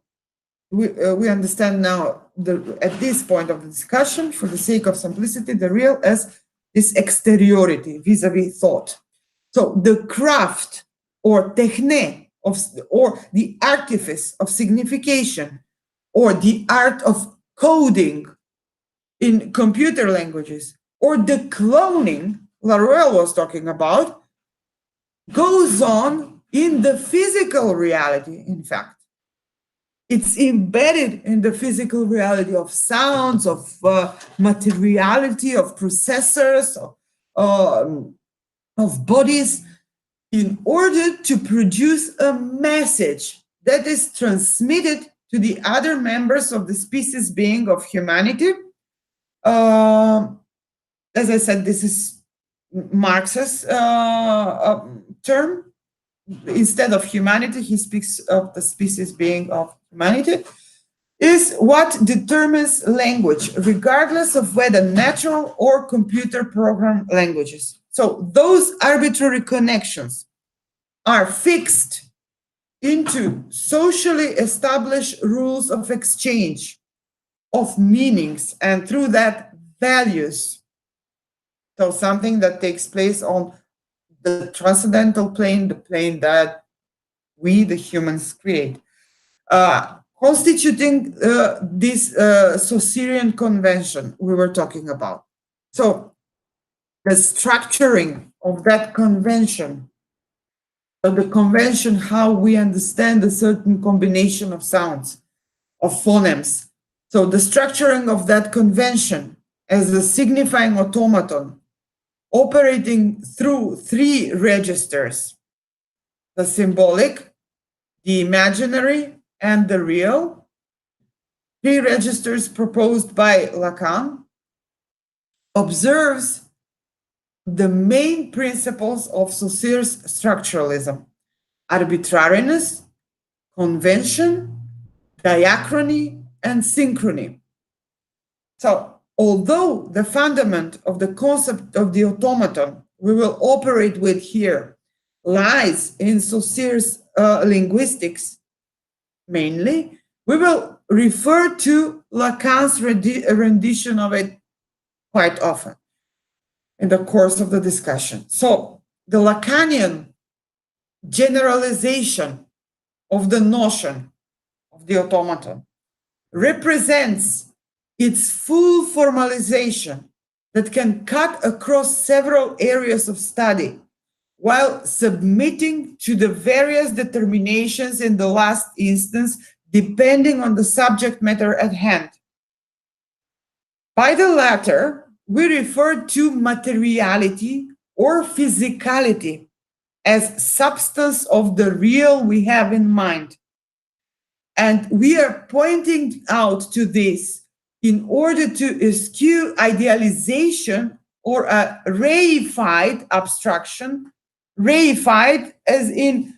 we understand now, at this point of the discussion, for the sake of simplicity, the real as this exteriority vis-a-vis thought. So the craft, or techne, or the artifice of signification, or the art of coding in computer languages, or the cloning Laruelle was talking about, goes on in the physical reality, in fact. It's embedded in the physical reality of sounds, of materiality, of processors, of bodies, in order to produce a message that is transmitted to the other members of the species being of humanity. As I said, this is Marx's term. Instead of humanity, he speaks of the species being of humanity, is what determines language, regardless of whether natural or computer program languages. So those arbitrary connections are fixed into socially established rules of exchange, of meanings, and through that, values. So something that takes place on the transcendental plane, the plane that we, the humans, create, constituting this Saussurian convention we were talking about. So the structuring of that convention, the convention how we understand a certain combination of sounds, of phonemes. So the structuring of that convention as a signifying automaton operating through three registers: the symbolic, the imaginary, and the real. Three registers proposed by Lacan, observes the main principles of Saussure's structuralism: arbitrariness, convention, diachrony, and synchrony. So, although the fundament of the concept of the automaton we will operate with here lies in Saussure's linguistics, mainly, we will refer to Lacan's rendition of it quite often in the course of the discussion. So the Lacanian generalization of the notion of the automaton represents its full formalization that can cut across several areas of study while submitting to the various determinations in the last instance, depending on the subject matter at hand. By the latter, we refer to materiality or physicality as substance of the real we have in mind. And we are pointing out to this in order to eschew idealization or a reified abstraction, reified as in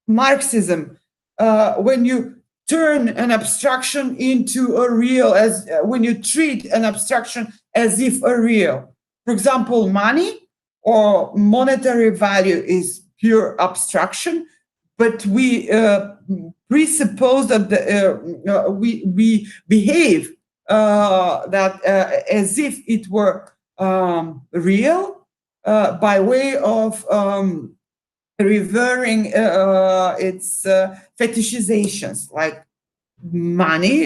Marxism, when you turn an abstraction into a real, as when you treat an abstraction as if a real. For example, money or monetary value is pure abstraction, but we presuppose that we behave that as if it were real by way of revering its fetishizations, like money,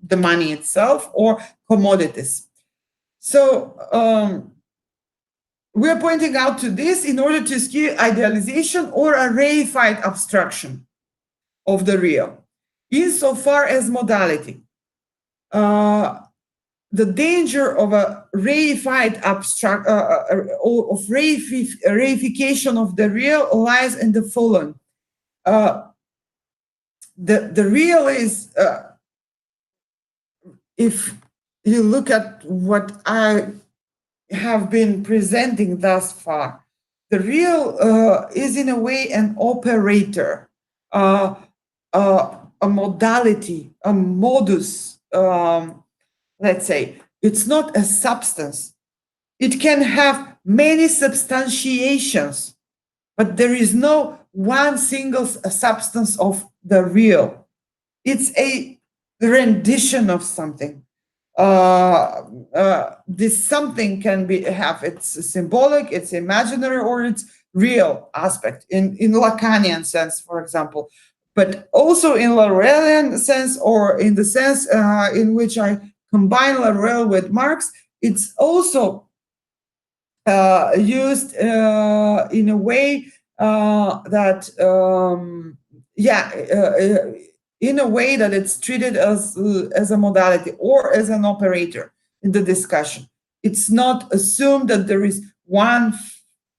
the money itself, or commodities. So we're pointing out to this in order to eschew idealization or a reified abstraction of the real. Insofar as modality, the danger of a reified abstract, of reification of the real lies in the following. The real is, if you look at what I have been presenting thus far, the real is in a way an operator, a modality, a modus, let's say. It's not a substance. It can have many substantiations, but there is no one single substance of the real. It's a rendition of something. This something can have it's symbolic, it's imaginary, or it's real aspect in Lacanian sense, for example, but also in Laruelian sense, or in the sense in which I combine Laruelle with Marx. It's also used in a way that in a way that it's treated as a modality or as an operator in the discussion. It's not assumed that there is one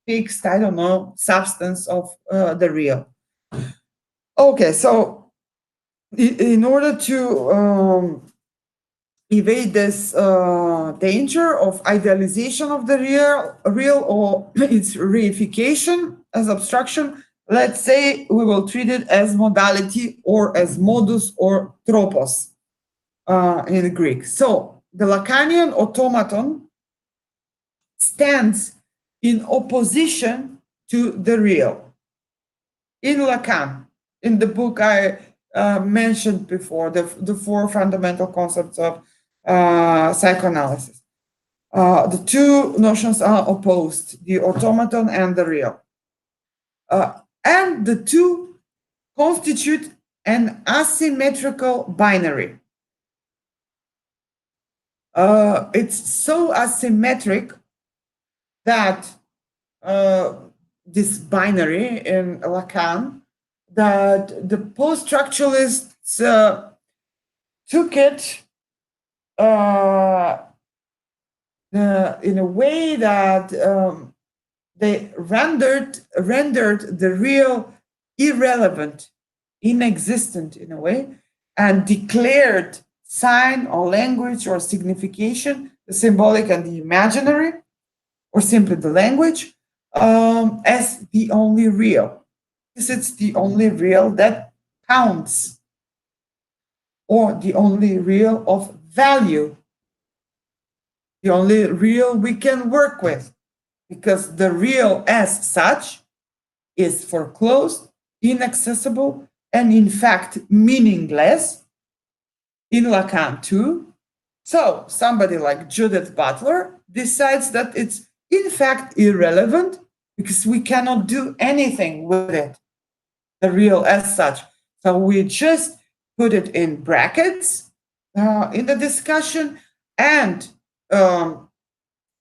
fixed, I don't know, substance of the real. Okay, so in order to evade this danger of idealization of the real or its reification as abstraction, let's say we will treat it as modality or as modus or tropos in Greek. So the Lacanian automaton stands in opposition to the real. In Lacan, in the book I mentioned before, the four fundamental concepts of psychoanalysis, the two notions are opposed, the automaton and the real. And the two constitute an asymmetrical binary. It's so asymmetric that this binary in Lacan, that the post-structuralists took it in a way that they rendered the real irrelevant, inexistent in a way, and declared sign or language or signification, the symbolic and the imaginary, or simply the language, as the only real. Because it's the only real that counts, or the only real of value, the only real we can work with, because the real as such is foreclosed, inaccessible, and in fact meaningless in Lacan too. So somebody like Judith Butler decides that it's in fact irrelevant because we cannot do anything with it, the real as such. So we just put it in brackets in the discussion, and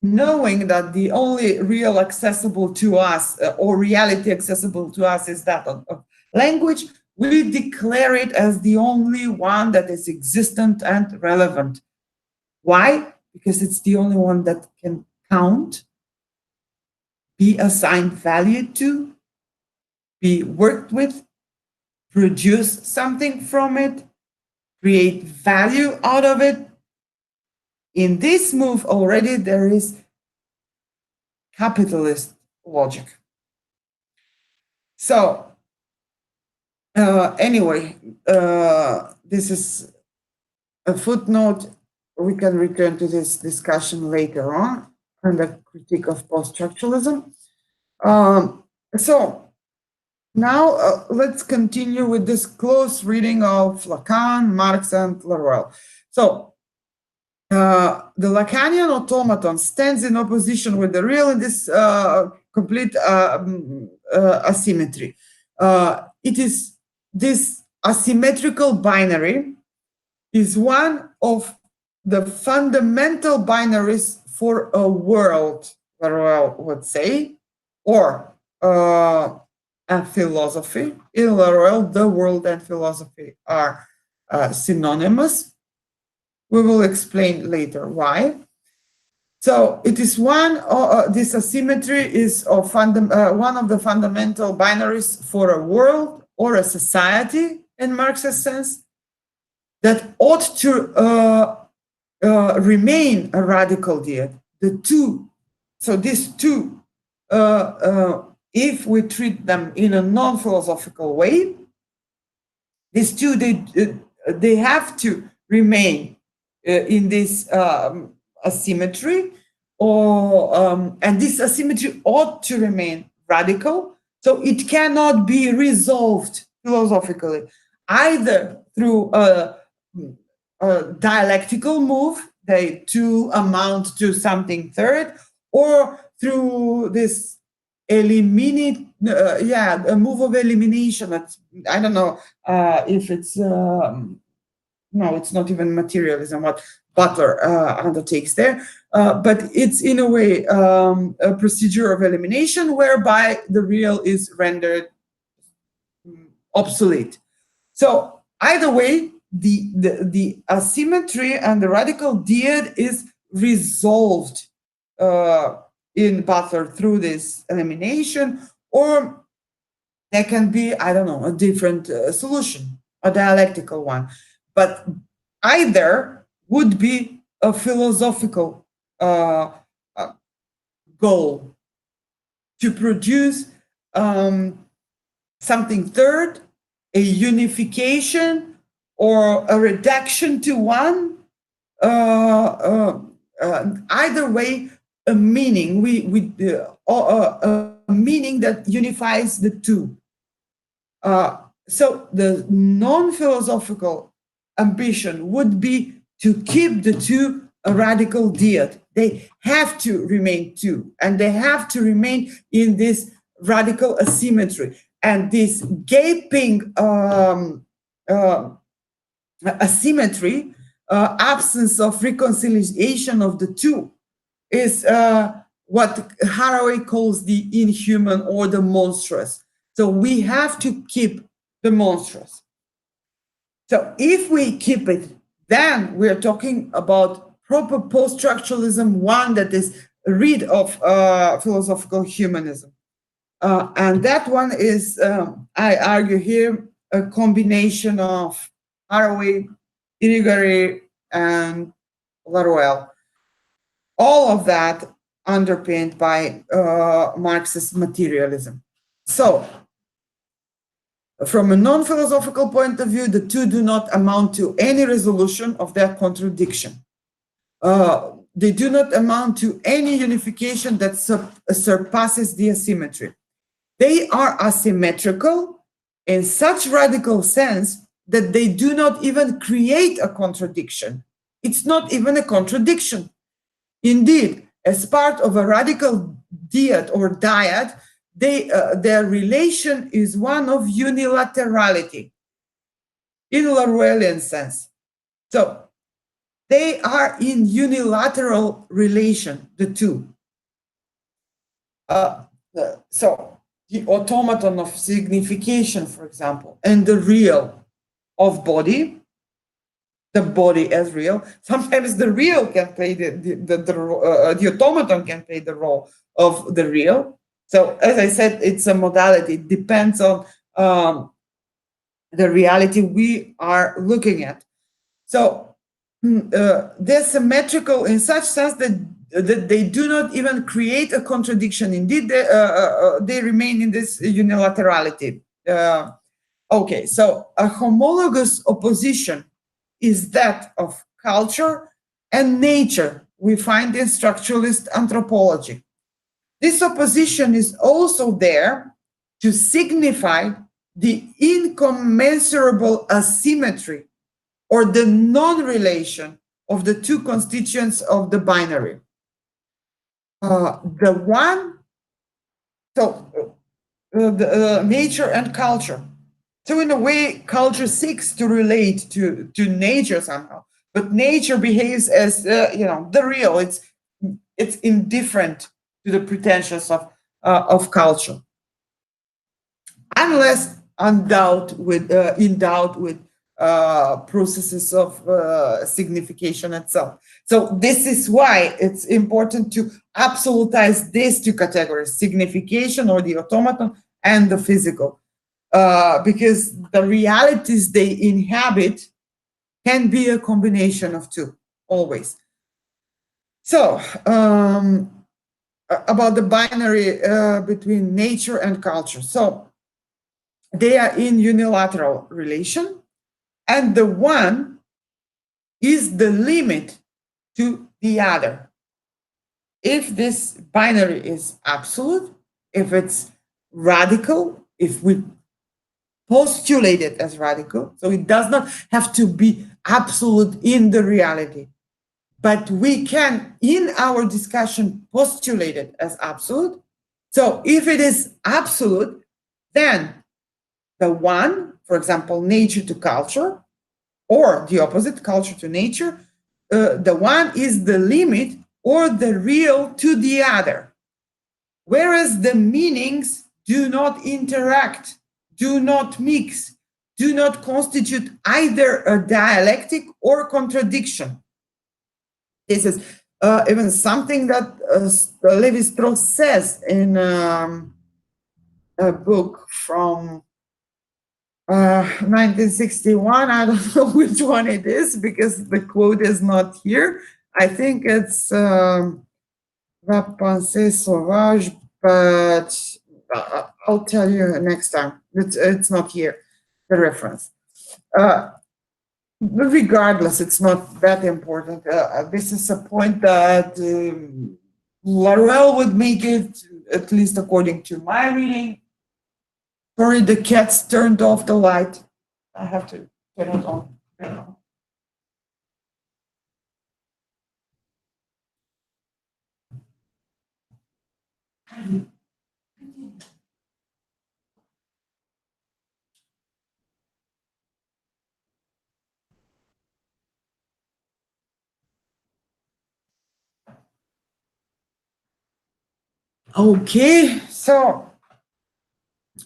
knowing that the only real accessible to us or reality accessible to us is that of language, we declare it as the only one that is existent and relevant. Why? Because it's the only one that can count, be assigned value to, be worked with, produce something from it, create value out of it. In this move already there is capitalist logic. So anyway, this is a footnote. We can return to this discussion later on and the critique of post-structuralism. So now let's continue with this close reading of Lacan, Marx, and Laruelle. So the Lacanian automaton stands in opposition with the real in this complete asymmetry. It is this asymmetrical binary is one of the fundamental binaries for a world, Laruelle would say, or a philosophy. In Laruelle, the world and philosophy are synonymous. We will explain later why. So it is one, this asymmetry is of one of the fundamental binaries for a world or a society in Marx's sense that ought to remain a radical deed. The two, so these two, if we treat them in a non-philosophical way, these two, they have to remain in this asymmetry, or and this asymmetry ought to remain radical, so it cannot be resolved philosophically, either through a dialectical move, they two amount to something third, or through this eliminate, a move of elimination. I don't know if it's, no, it's not even materialism, what Butler undertakes there, but it's in a way a procedure of elimination whereby the real is rendered obsolete. So either way, the asymmetry and the radical dyad is resolved in Butler through this elimination, or there can be, I don't know, a different solution, a dialectical one. But either would be a philosophical goal to produce something third, a unification or a reduction to one. Either way, a meaning, a meaning that unifies the two. So the non-philosophical ambition would be to keep the two a radical dyad. They have to remain two, and they have to remain in this radical asymmetry. And this gaping asymmetry, absence of reconciliation of the two, is what Haraway calls the inhuman or the monstrous. So we have to keep the monstrous. So if we keep it, then we're talking about proper post-structuralism, one that is rid of philosophical humanism. And that one is, I argue here, a combination of Haraway, Irigaray, and Laruelle. All of that underpinned by Marxist materialism. So, from a non-philosophical point of view, the two do not amount to any resolution of their contradiction. They do not amount to any unification that surpasses the asymmetry. They are asymmetrical in such radical sense that they do not even create a contradiction. It's not even a contradiction. Indeed, as part of a radical dyad or dyad, their relation is one of unilaterality in Laruellian sense. So they are in unilateral relation, the two. So the automaton of signification, for example, and the real of body, the body as real. Sometimes the real can play the automaton can play the role of the real. So as I said, it's a modality. It depends on the reality we are looking at. So they're symmetrical in such sense that they do not even create a contradiction. Indeed, they remain in this unilaterality. Okay, so a homologous opposition is that of culture and nature we find in structuralist anthropology. This opposition is also there to signify the incommensurable asymmetry or the non-relation of the two constituents of the binary. Nature and culture. So in a way, culture seeks to relate to nature somehow, but nature behaves as the real. It's indifferent to the pretensions of culture, unless endowed with processes of signification itself. So this is why it's important to absolutize these two categories: signification or the automaton and the physical. Because the realities they inhabit can be a combination of two, always. So, about the binary between nature and culture. So, they are in unilateral relation, and the one is the limit to the other. If this binary is absolute, if it's radical, if we postulate it as radical, so it does not have to be absolute in the reality, but we can, in our discussion, postulate it as absolute, So if it is absolute, then the one, for example, nature to culture, or the opposite, culture to nature, the one is the limit or the real to the other. Whereas the meanings do not interact, do not mix, do not constitute either a dialectic or contradiction. This is even something that Lévi-Strauss says in a book from 1961. I don't know which one it is because the quote is not here. I think it's La Pensée Sauvage, but I'll tell you next time. It's not here, the reference. Regardless, it's not that important. This is a point that Laruelle would make it, at least according to my reading. Sorry, the cat's turned off the light. I have to turn it on. Okay, so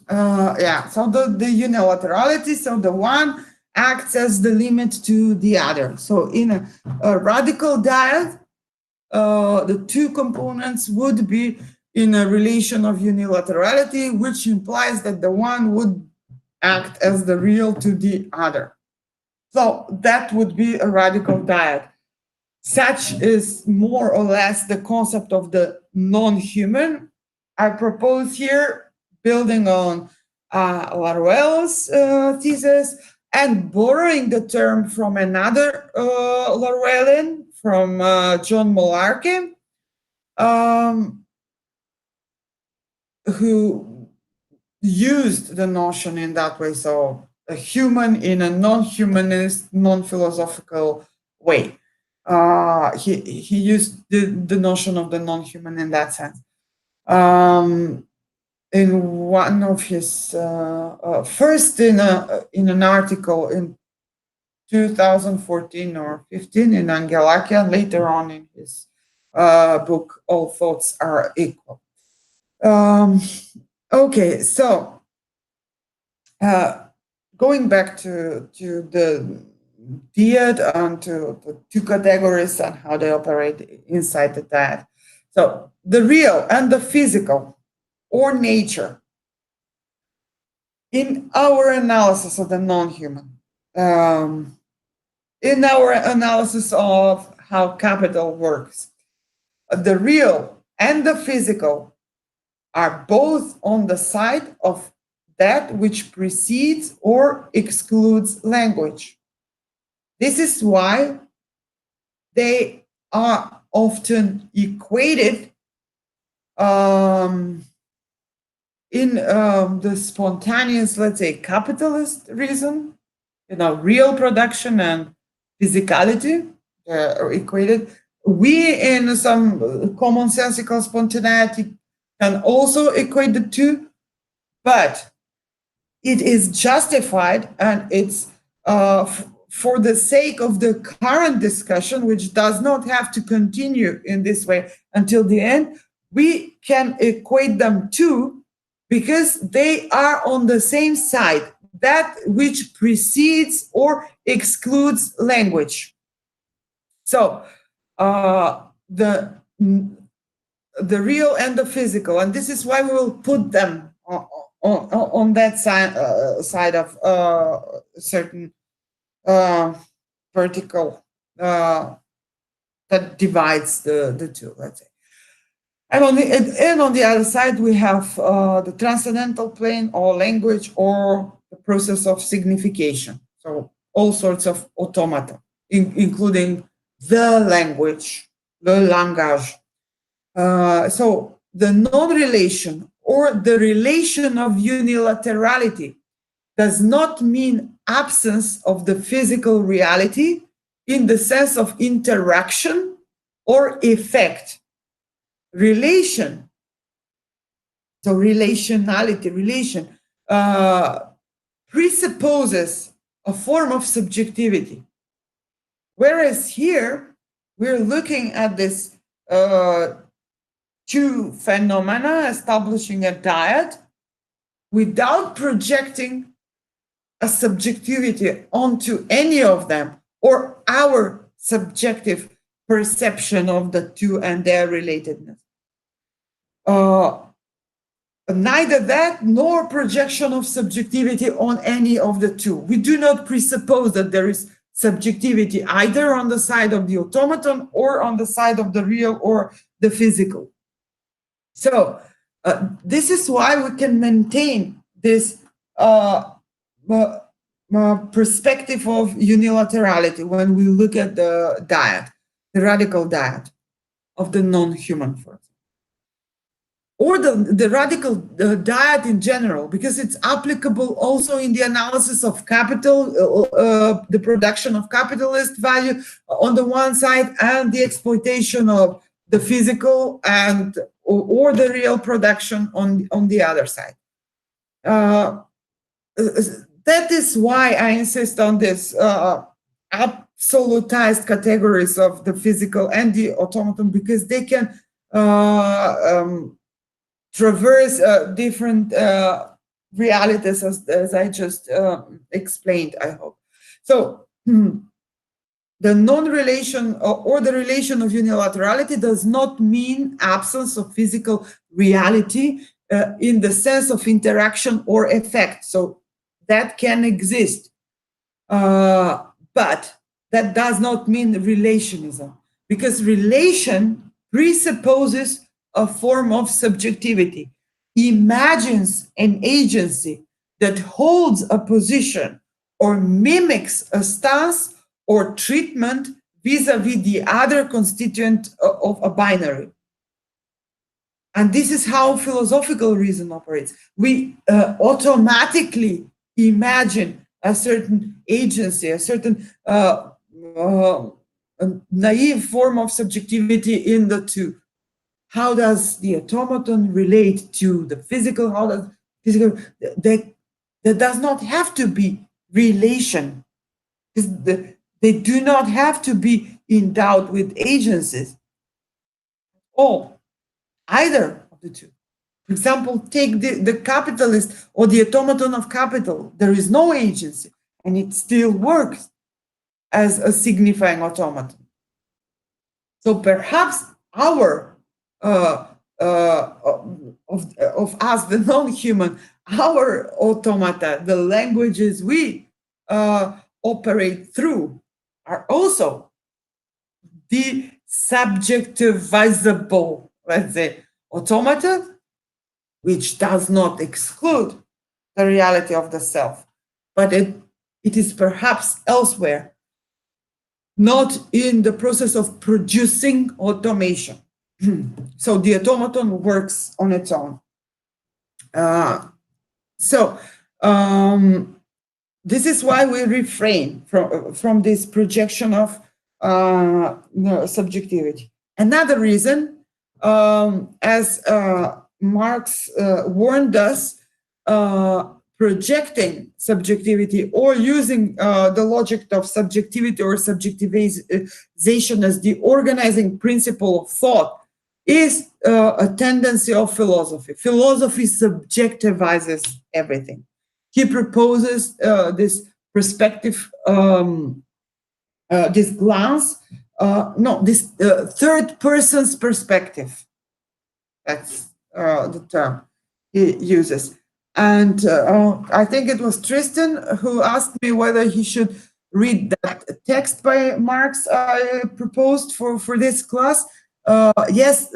so the unilaterality, so the one acts as the limit to the other. So in a radical dyad, the two components would be in a relation of unilaterality, which implies that the one would act as the real to the other. So that would be a radical dyad. Such is more or less the concept of the non-human. I propose here, building on Laruelle's thesis and borrowing the term from another Laruellian, from John Malarkey, who used the notion in that way. So a human in a non-humanist, non-philosophical way. He used the notion of the non-human in that sense. In one of his first in an article in 2014 or 15 in Angelakia, and later on in his book All Thoughts Are Equal. Okay, so going back to the dyad and to the two categories and how they operate inside the dyad. So the real and the physical, or nature, in our analysis of the non-human, in our analysis of how capital works, the real and the physical are both on the side of that which precedes or excludes language. This is why they are often equated in the spontaneous, let's say, capitalist reason, real production and physicality are equated. We, in some commonsensical spontaneity, can also equate the two, but it is justified, and it's for the sake of the current discussion, which does not have to continue in this way until the end, we can equate them too, because they are on the same side, that which precedes or excludes language. So the real and the physical, and this is why we will put them on that side of certain vertical that divides the two, let's say. And on the other side, we have the transcendental plane, or language, or the process of signification. So all sorts of automata, including the language, the langage. So the non-relation or the relation of unilaterality does not mean absence of the physical reality in the sense of interaction or effect. Relation So relationality, relation, presupposes a form of subjectivity. Whereas here, we're looking at this two phenomena establishing a dyad without projecting a subjectivity onto any of them or our subjective perception of the two and their relatedness. Neither that nor projection of subjectivity on any of the two. We do not presuppose that there is subjectivity either on the side of the automaton or on the side of the real or the physical. So this is why we can maintain this perspective of unilaterality when we look at the dyad, the radical dyad of the non-human force. Or the radical dyad in general, because it's applicable also in the analysis of capital, the production of capitalist value on the one side and the exploitation of the physical and or the real production on the other side. That is why I insist on this absolutized categories of the physical and the automaton, because they can traverse different realities, as I just explained, I hope. So the non-relation or the relation of unilaterality does not mean absence of physical reality in the sense of interaction or effect. So that can exist, but that does not mean relationism, because relation presupposes a form of subjectivity, imagines an agency that holds a position or mimics a stance or treatment vis-a-vis the other constituent of a binary. And this is how philosophical reason operates. We automatically imagine a certain agency, a certain naive form of subjectivity in the two. How does the automaton relate to the physical? How does physical? That does not have to be relation. They do not have to be endowed with agencies. Or either of the two. For example, take the capitalist or the automaton of capital. There is no agency, and it still works as a signifying automaton. So perhaps our of us, the non-human, our automata, the languages we operate through, are also the subjectivizable, let's say, automata, which does not exclude the reality of the self, but it is perhaps elsewhere, not in the process of producing automation. So the automaton works on its own. This is why we refrain from this projection of subjectivity. Another reason, as Marx warned us, projecting subjectivity or using the logic of subjectivity or subjectivization as the organizing principle of thought is a tendency of philosophy. Philosophy subjectivizes everything. He proposes this perspective, this glance, this third person's perspective. That's the term he uses. And I think it was Tristan who asked me whether he should read that text by Marx I proposed for this class. Yes,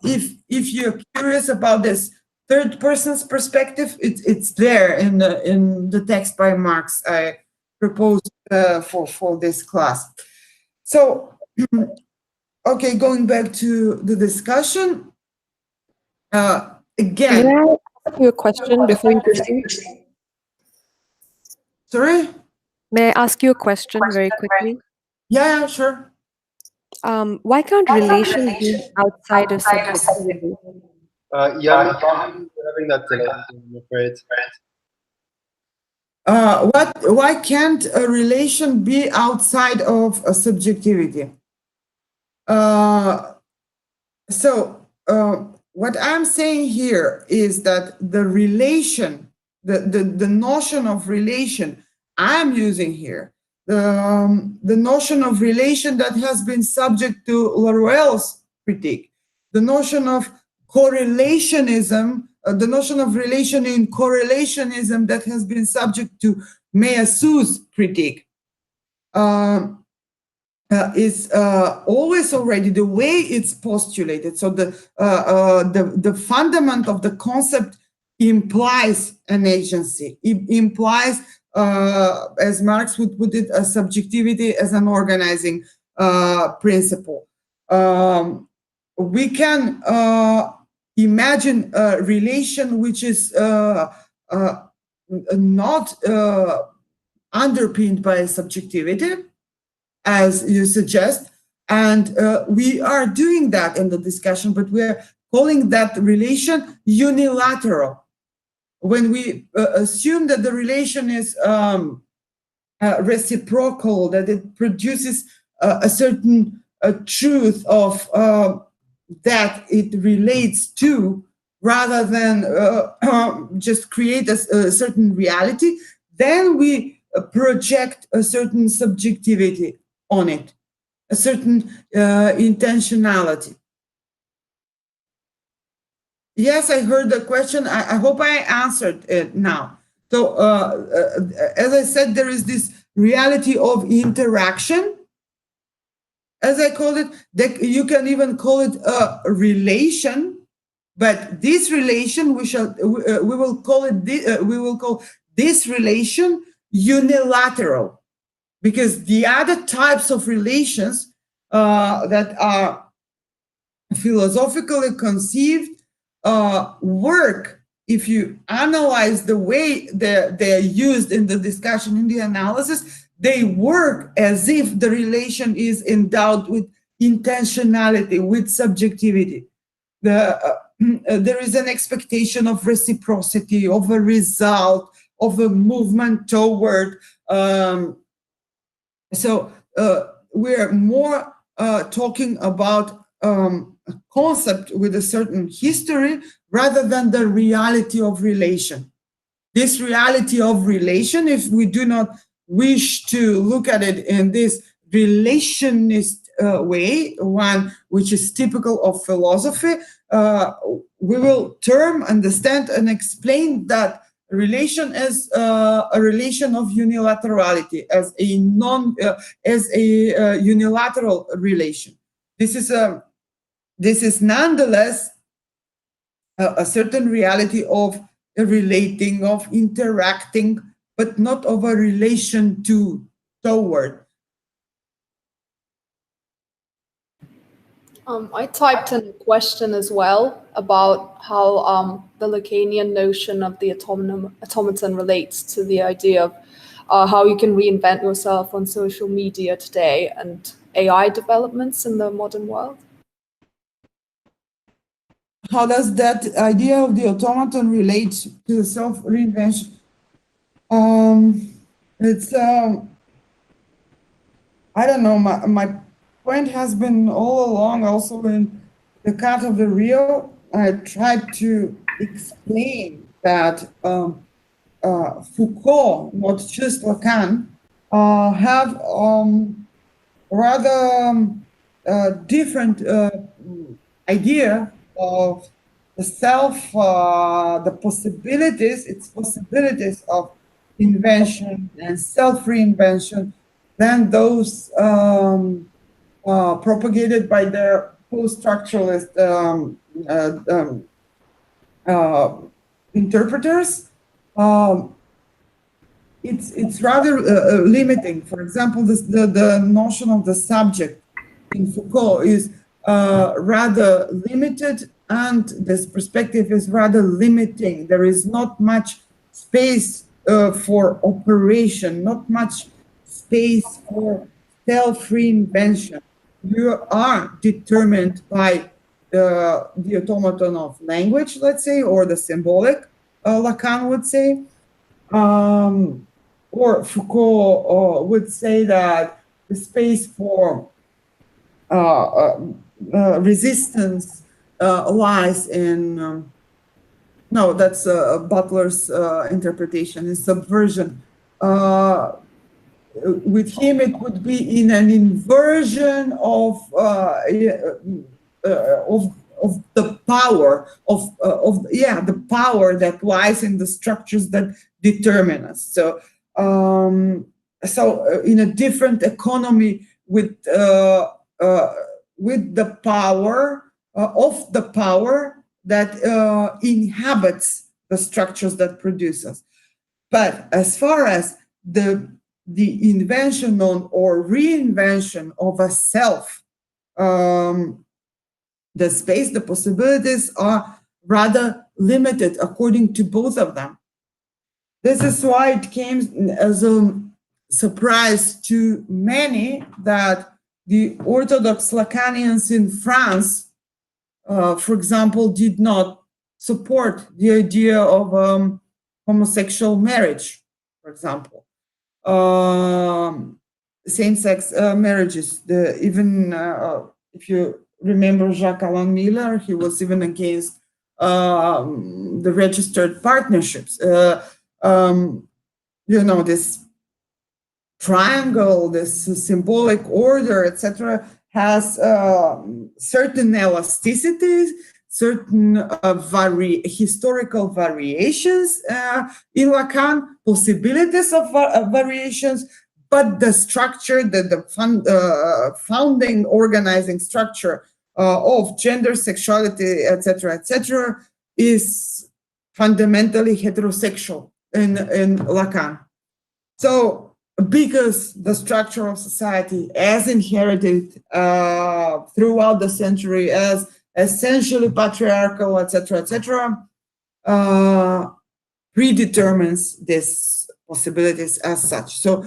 if you're curious about this third person's perspective, it's there in the text by Marx I proposed for this class. So, okay, going back to the discussion. Again, may I ask you a question before you proceed? Sorry? May I ask you a question very quickly? Yeah, sure. Why can't relation be outside of subjectivity? Yeah, I'm having that delay, I'm afraid. Why can't a relation be outside of a subjectivity? What I'm saying here is that the relation, the notion of relation I'm using here, the notion of relation that has been subject to Laruel's critique, the notion of correlationism, the notion of relation in correlationism that has been subject to Meillassoux critique, is always already the way it's postulated. So the fundament of the concept implies an agency. It implies, as Marx would put it, a subjectivity as an organizing principle. We can imagine a relation which is not underpinned by subjectivity, as you suggest, and we are doing that in the discussion, but we're calling that relation unilateral. When we assume that the relation is reciprocal, that it produces a certain truth of that it relates to, rather than just create a certain reality, then we project a certain subjectivity on it, a certain intentionality. Yes, I heard the question. I hope I answered it now. So, as I said, there is this reality of interaction, as I call it. You can even call it a relation, but this relation we will call this relation unilateral. Because the other types of relations that are philosophically conceived work, if you analyze the way they're used in the discussion, in the analysis, they work as if the relation is endowed with intentionality, with subjectivity. There is an expectation of reciprocity, of a result, of a movement toward. So we're more talking about a concept with a certain history rather than the reality of relation. This reality of relation, if we do not wish to look at it in this relationist way, one which is typical of philosophy, we will understand and explain that relation as a relation of unilaterality, as a unilateral relation. This is nonetheless a certain reality of relating, of interacting, but not of a relation toward. I typed in a question as well about how the Lacanian notion of the automaton relates to the idea of how you can reinvent yourself on social media today and AI developments in the modern world. How does that idea of the automaton relate to the self-reinvention? It's, I don't know, my point has been all along, also in the Cat of the Rio, I tried to explain that Foucault, not just Lacan, have rather different idea of the self, the possibilities, its possibilities of invention and self-reinvention than those propagated by the post-structuralist interpreters. It's rather limiting. For example, the notion of the subject in Foucault is rather limited, and this perspective is rather limiting. There is not much space for operation, not much space for self-reinvention. You are determined by the automaton of language, let's say, or the symbolic, Lacan would say. Or Foucault would say that the space for resistance lies in, no, that's Butler's interpretation, in subversion. With him, it would be in an inversion of the power the power that lies in the structures that determine us. So in a different economy with the power of the power that inhabits the structures that produce us. But as far as the invention or reinvention of a self, the space, the possibilities are rather limited according to both of them. This is why it came as a surprise to many that the Orthodox Lacanians in France, for example, did not support the idea of homosexual marriage, for example. Same-sex marriages, even if you remember Jacques Alain Miller, he was even against the registered partnerships. This triangle, this symbolic order, etc., has certain elasticities, certain historical variations in Lacan, possibilities of variations, but the structure, the founding organizing structure of gender, sexuality, etc., is fundamentally heterosexual in Lacan. So, because the structure of society, as inherited throughout the century, as essentially patriarchal, etc., predetermines these possibilities as such. So,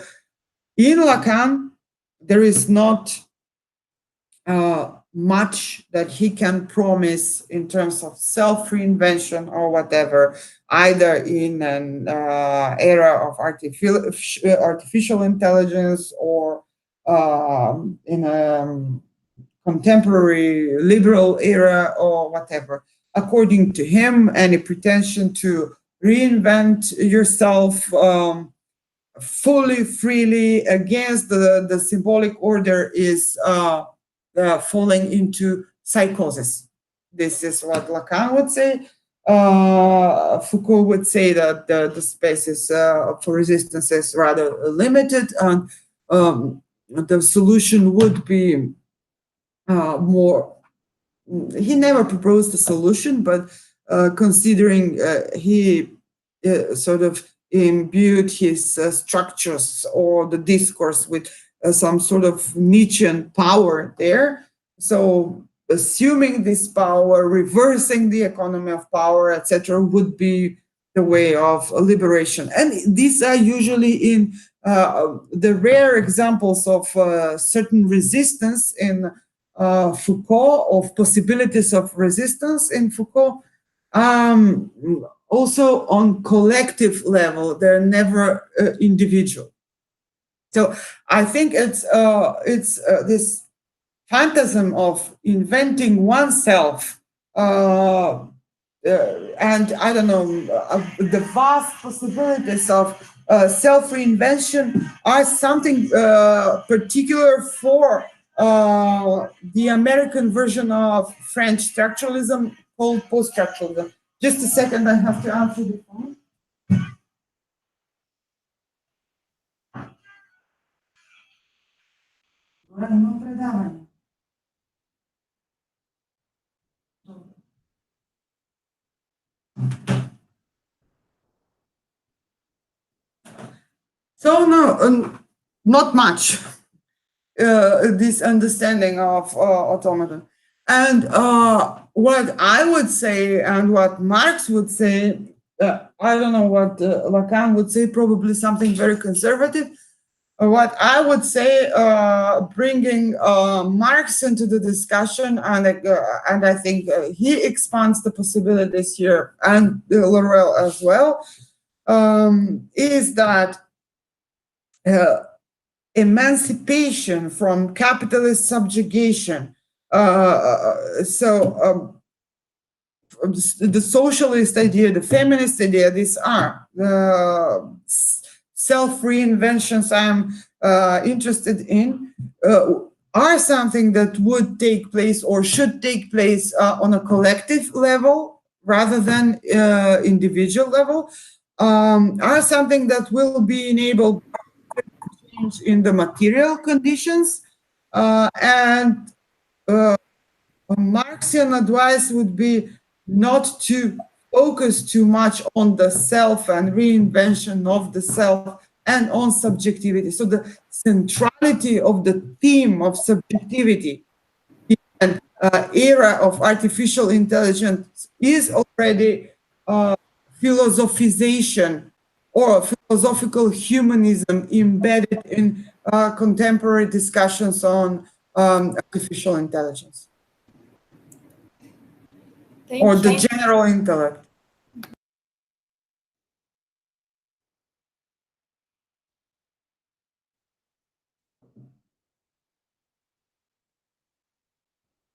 in Lacan, there is not much that he can promise in terms of self-reinvention or whatever, either in an era of artificial intelligence or in a contemporary liberal era or whatever. According to him, any pretension to reinvent yourself fully, freely against the symbolic order is falling into psychosis. This is what Lacan would say. Foucault would say that the spaces for resistance is rather limited, and the solution would be more. He never proposed a solution, but considering he sort of imbued his structures or the discourse with some sort of Nietzschean power there. So assuming this power, reversing the economy of power, etc., would be the way of liberation. And these are usually in the rare examples of certain resistance in Foucault, of possibilities of resistance in Foucault. Also on collective level, they're never individual. So I think it's this phantasm of inventing oneself and I don't know, the vast possibilities of self-reinvention are something particular for the American version of French structuralism called post-structuralism. Just a second, I have to answer the phone. So no, not much. This understanding of automaton. And what I would say and what Marx would say, I don't know what Lacan would say, probably something very conservative. what I would say, bringing Marx into the discussion, and I think he expands the possibilities here, and Laurel as well, is that emancipation from capitalist subjugation. The socialist idea, the feminist idea, these are self-reinventions I'm interested in, are something that would take place or should take place on a collective level rather than individual level, are something that will be enabled by change in the material conditions, and Marxian advice would be not to focus too much on the self and reinvention of the self and on subjectivity. So the centrality of the theme of subjectivity in an era of artificial intelligence is already philosophization or philosophical humanism embedded in contemporary discussions on artificial intelligence. Or the general intellect.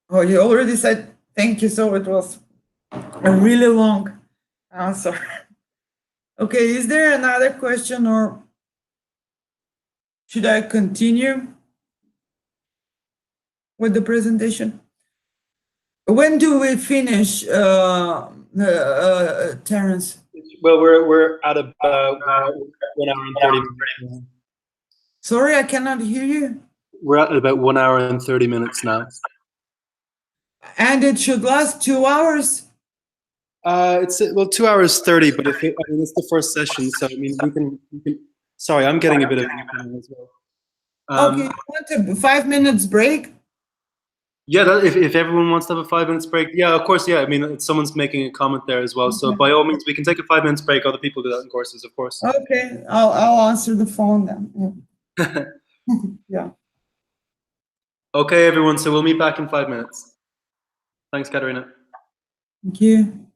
Oh, you already said thank you, so it was a really long answer. Okay, is there another question or should I continue with the presentation? When do we finish, Terence? Well, we're at about 1 hour and 30 minutes. Sorry, I cannot hear you. We're at about 1 hour and 30 minutes now. And it should last 2 hours? It's 2 hours 30, but I mean, it's the first session, so I mean, we can. Sorry, I'm getting a bit of as well. Okay, you want a 5 minutes break? Yeah, if everyone wants to have a 5 minutes break, yeah, of course, yeah. I mean, someone's making a comment there as well, so by all means, we can take a 5 minutes break. Other people do that in courses, of course. Okay, I'll answer the phone then. Yeah. Okay, everyone. So we'll meet back in 5 minutes. Thanks, Katerina. Thank you.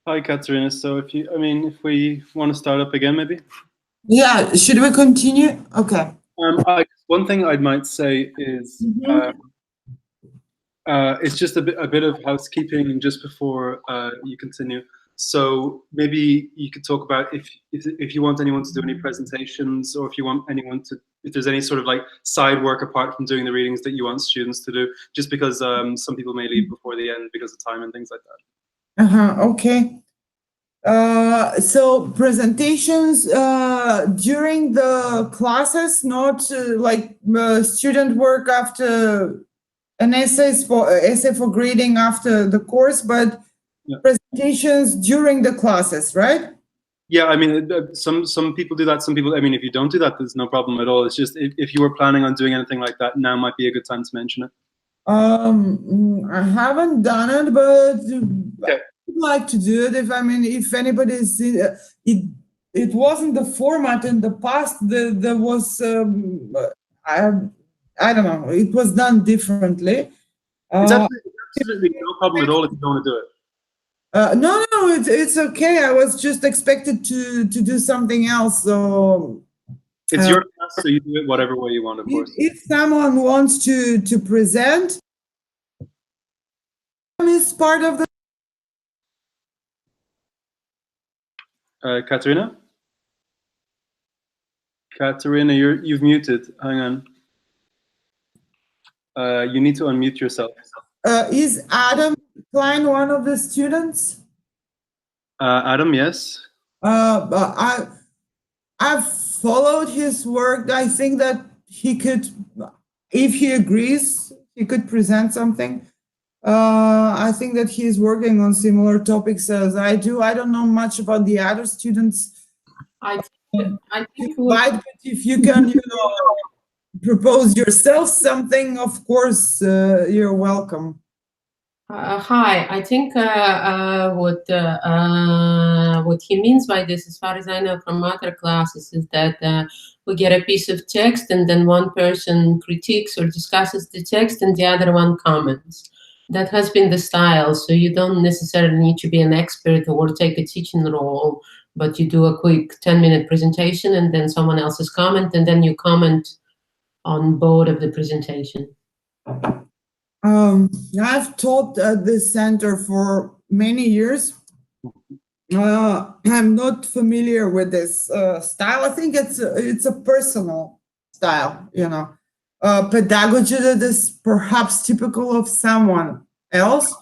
Hi, Katerina. So if we want to start up again, maybe. Yeah, should we continue? Okay. One thing I might say is it's just a bit of housekeeping just before you continue. So maybe you could talk about if you want anyone to do any presentations, or if you want anyone to, if there's any sort of like side work apart from doing the readings that you want students to do, just because some people may leave before the end because of time and things like that. Okay. So presentations during the classes, not like student work after an essay for grading after the course, but presentations during the classes, right? Yeah, I mean, some people do that. Some people, I mean, if you don't do that, there's no problem at all. It's just if you were planning on doing anything like that, now might be a good time to mention it. I haven't done it, but okay. I'd like to do it. If anybody's, it wasn't the format in the past. There was, I don't know. It was done differently. It's absolutely no problem at all if you don't want to do it. No, it's okay. I was just expected to do something else. So it's your class, so you do it whatever way you want, of course. If someone wants to present, is part of the. Katerina? Katerina, you've muted. Hang on. You need to unmute yourself. Is Adam Klein one of the students? Adam, yes. I've followed his work. I think that he could, if he agrees, he could present something. I think that he's working on similar topics as I do. I don't know much about the other students. I think but if you can, propose yourself something, of course, you're welcome. Hi, I think what he means by this, as far as I know from other classes, is that we get a piece of text and then one person critiques or discusses the text and the other one comments. That has been the style, so you don't necessarily need to be an expert or take a teaching role, but you do a quick 10-minute presentation and then someone else's comment, and then you comment on board of the presentation. I've taught at this center for many years. I'm not familiar with this style. I think it's a personal style, pedagogy that is perhaps typical of someone else.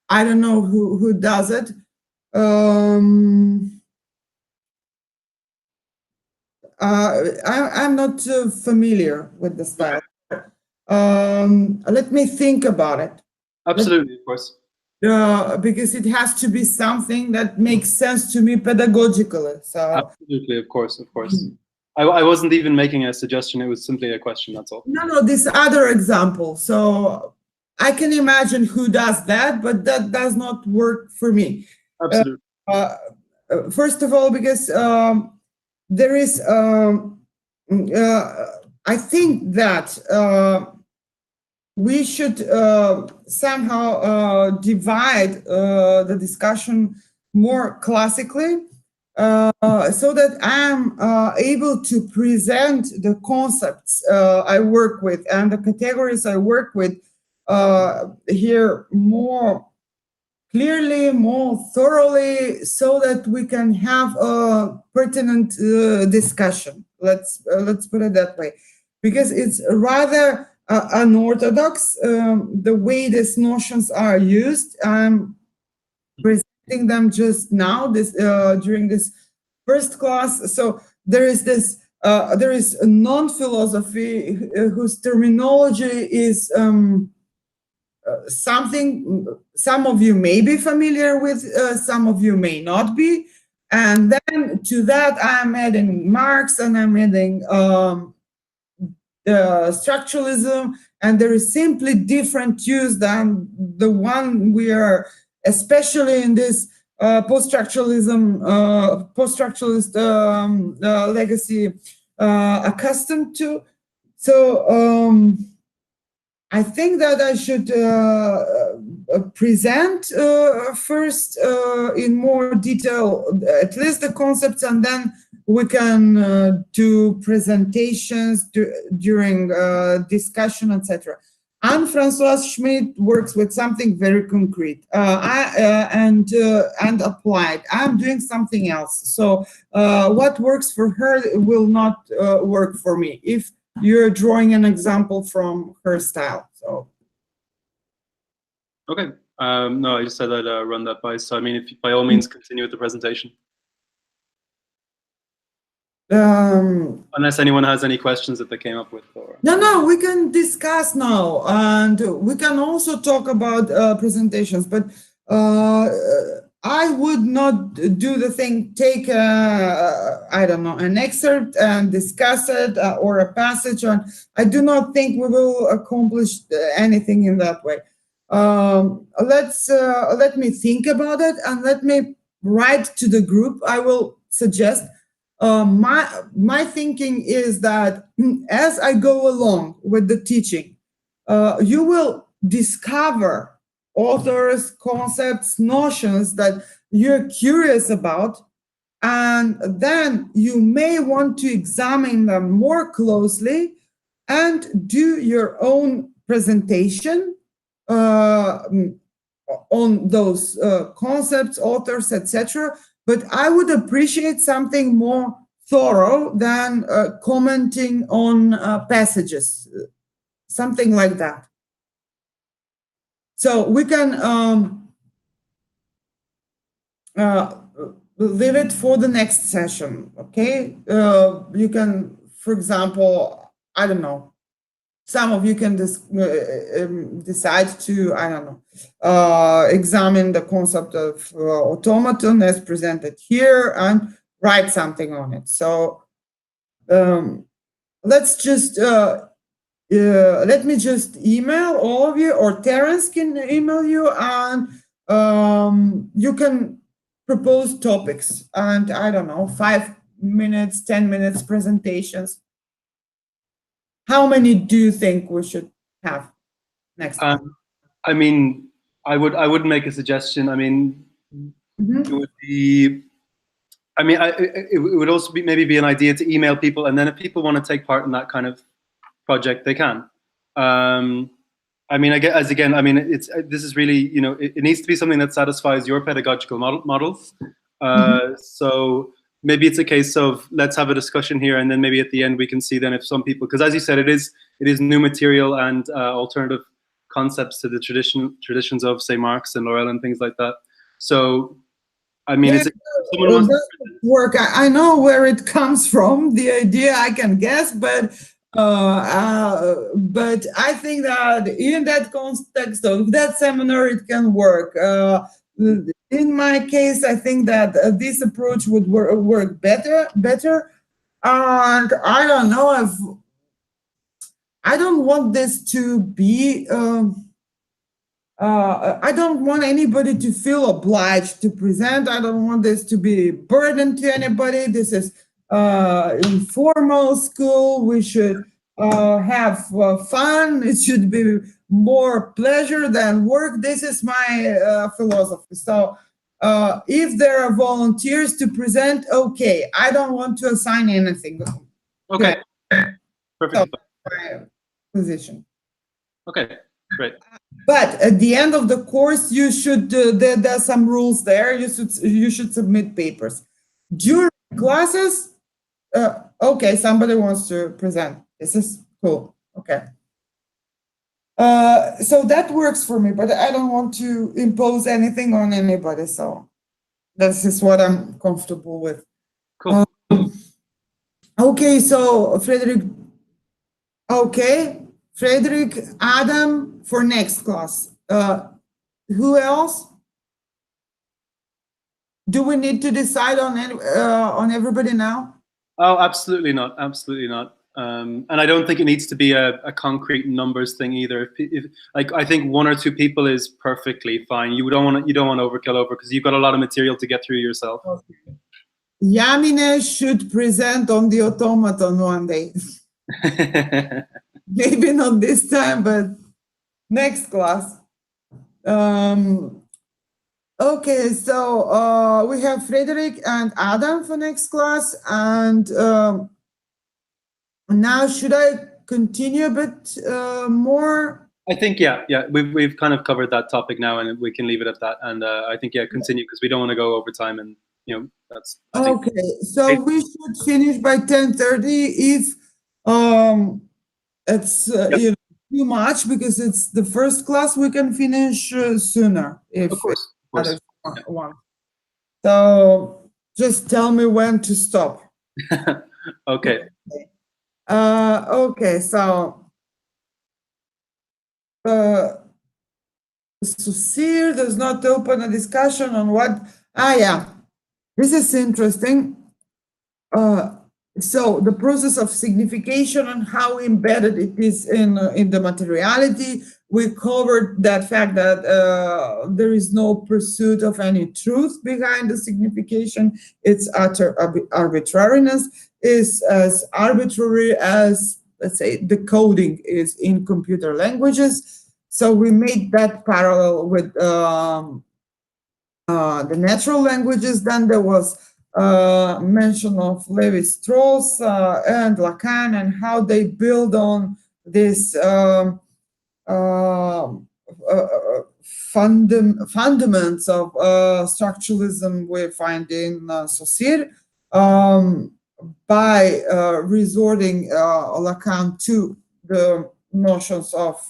I don't know who does it. I'm not familiar with the style. Let me think about it. Absolutely, of course. Because it has to be something that makes sense to me pedagogically. So absolutely, of course. I wasn't even making a suggestion. It was simply a question. That's all. No, this other example. So I can imagine who does that, but that does not work for me. Absolutely. First of all, because there is, I think that we should somehow divide the discussion more classically, so that I'm able to present the concepts I work with and the categories I work with here more clearly, more thoroughly, so that we can have a pertinent discussion. Let's put it that way, because it's rather unorthodox the way these notions are used. I'm presenting them just now during this first class. So there is this there is a non-philosophy whose terminology is something some of you may be familiar with, some of you may not be, and then to that I'm adding Marx and I'm adding structuralism, and there is simply different use than the one we are, especially in this post-structuralist legacy, accustomed to. So I think that I should present first in more detail, at least the concepts, and then we can do presentations during discussion, etc. Anne-Françoise Schmidt works with something very concrete and applied. I'm doing something else. So what works for her will not work for me if you're drawing an example from her style. So. Okay. No, I just said I'd run that by. So I mean, if by all means continue with the presentation. Unless anyone has any questions that they came up with. Or... No, we can discuss now, and we can also talk about presentations, but I would not do the thing, take, I don't know, an excerpt and discuss it or a passage. And I do not think we will accomplish anything in that way. Let me think about it and let me write to the group. I will suggest. My thinking is that as I go along with the teaching, you will discover authors, concepts, notions that you're curious about, and then you may want to examine them more closely and do your own presentation on those concepts, authors, etc. But I would appreciate something more thorough than commenting on passages, something like that. So we can leave it for the next session, okay? You can, for example, I don't know, some of you can decide to, I don't know, examine the concept of automaton as presented here and write something on it. So let's just, let me just email all of you, or Terence can email you, and you can propose topics, and I don't know, 5 minutes, 10 minutes presentations. How many do you think we should have next time? I mean, I would make a suggestion. I mean, it would be, I mean, it would also be maybe be an idea to email people, and then if people want to take part in that kind of project, they can. I mean, again, I mean, this is really, you know, it needs to be something that satisfies your pedagogical models. So maybe it's a case of let's have a discussion here, and then maybe at the end we can see then if some people, because as you said, it is new material and alternative concepts to the traditions of, say, Marx and Laurel and things like that. So, I mean, yeah, someone wants to work. I know where it comes from. The idea I can guess, but I think that in that context of that seminar, it can work. In my case, I think that this approach would work better. And I don't know if I don't want this to be. I don't want anybody to feel obliged to present. I don't want this to be a burden to anybody. This is informal school. We should have fun. It should be more pleasure than work. This is my philosophy. So if there are volunteers to present, okay. I don't want to assign anything. Okay. Perfect. So, my position. Okay, great. But at the end of the course, you should there's some rules there. You should submit papers during classes. Okay, somebody wants to present. This is cool. Okay. So that works for me, but I don't want to impose anything on anybody. So this is what I'm comfortable with. Cool. Okay, so Frederick. Okay. Frederick, Adam for next class. Who else? Do we need to decide on everybody now? Oh, absolutely not. Absolutely not. And I don't think it needs to be a concrete numbers thing either. If like, I think 1 or 2 people is perfectly fine. You don't want to overkill over because you've got a lot of material to get through yourself. Okay. Yamine should present on the automaton one day. Maybe not this time, but next class. Okay, so we have Frederick and Adam for next class, and now should I continue a bit more? I think yeah, we've kind of covered that topic now, and we can leave it at that. And I think continue, because we don't want to go over time, and that's. Okay, so we should finish by 10:30 if it's too much, because it's the first class. We can finish sooner if of course. others want. So just tell me when to stop. Okay. Okay, so Saussure does not open a discussion on what. Yeah, this is interesting. So the process of signification and how embedded it is in the materiality. We covered that fact that there is no pursuit of any truth behind the signification. It's utter arbitrariness, is as arbitrary as, let's say, the coding is in computer languages. So we made that parallel with the natural languages. Then there was mention of Levi-Strauss and Lacan, and how they build on this fundaments of structuralism we find in Saussure, by resorting Lacan to the notions of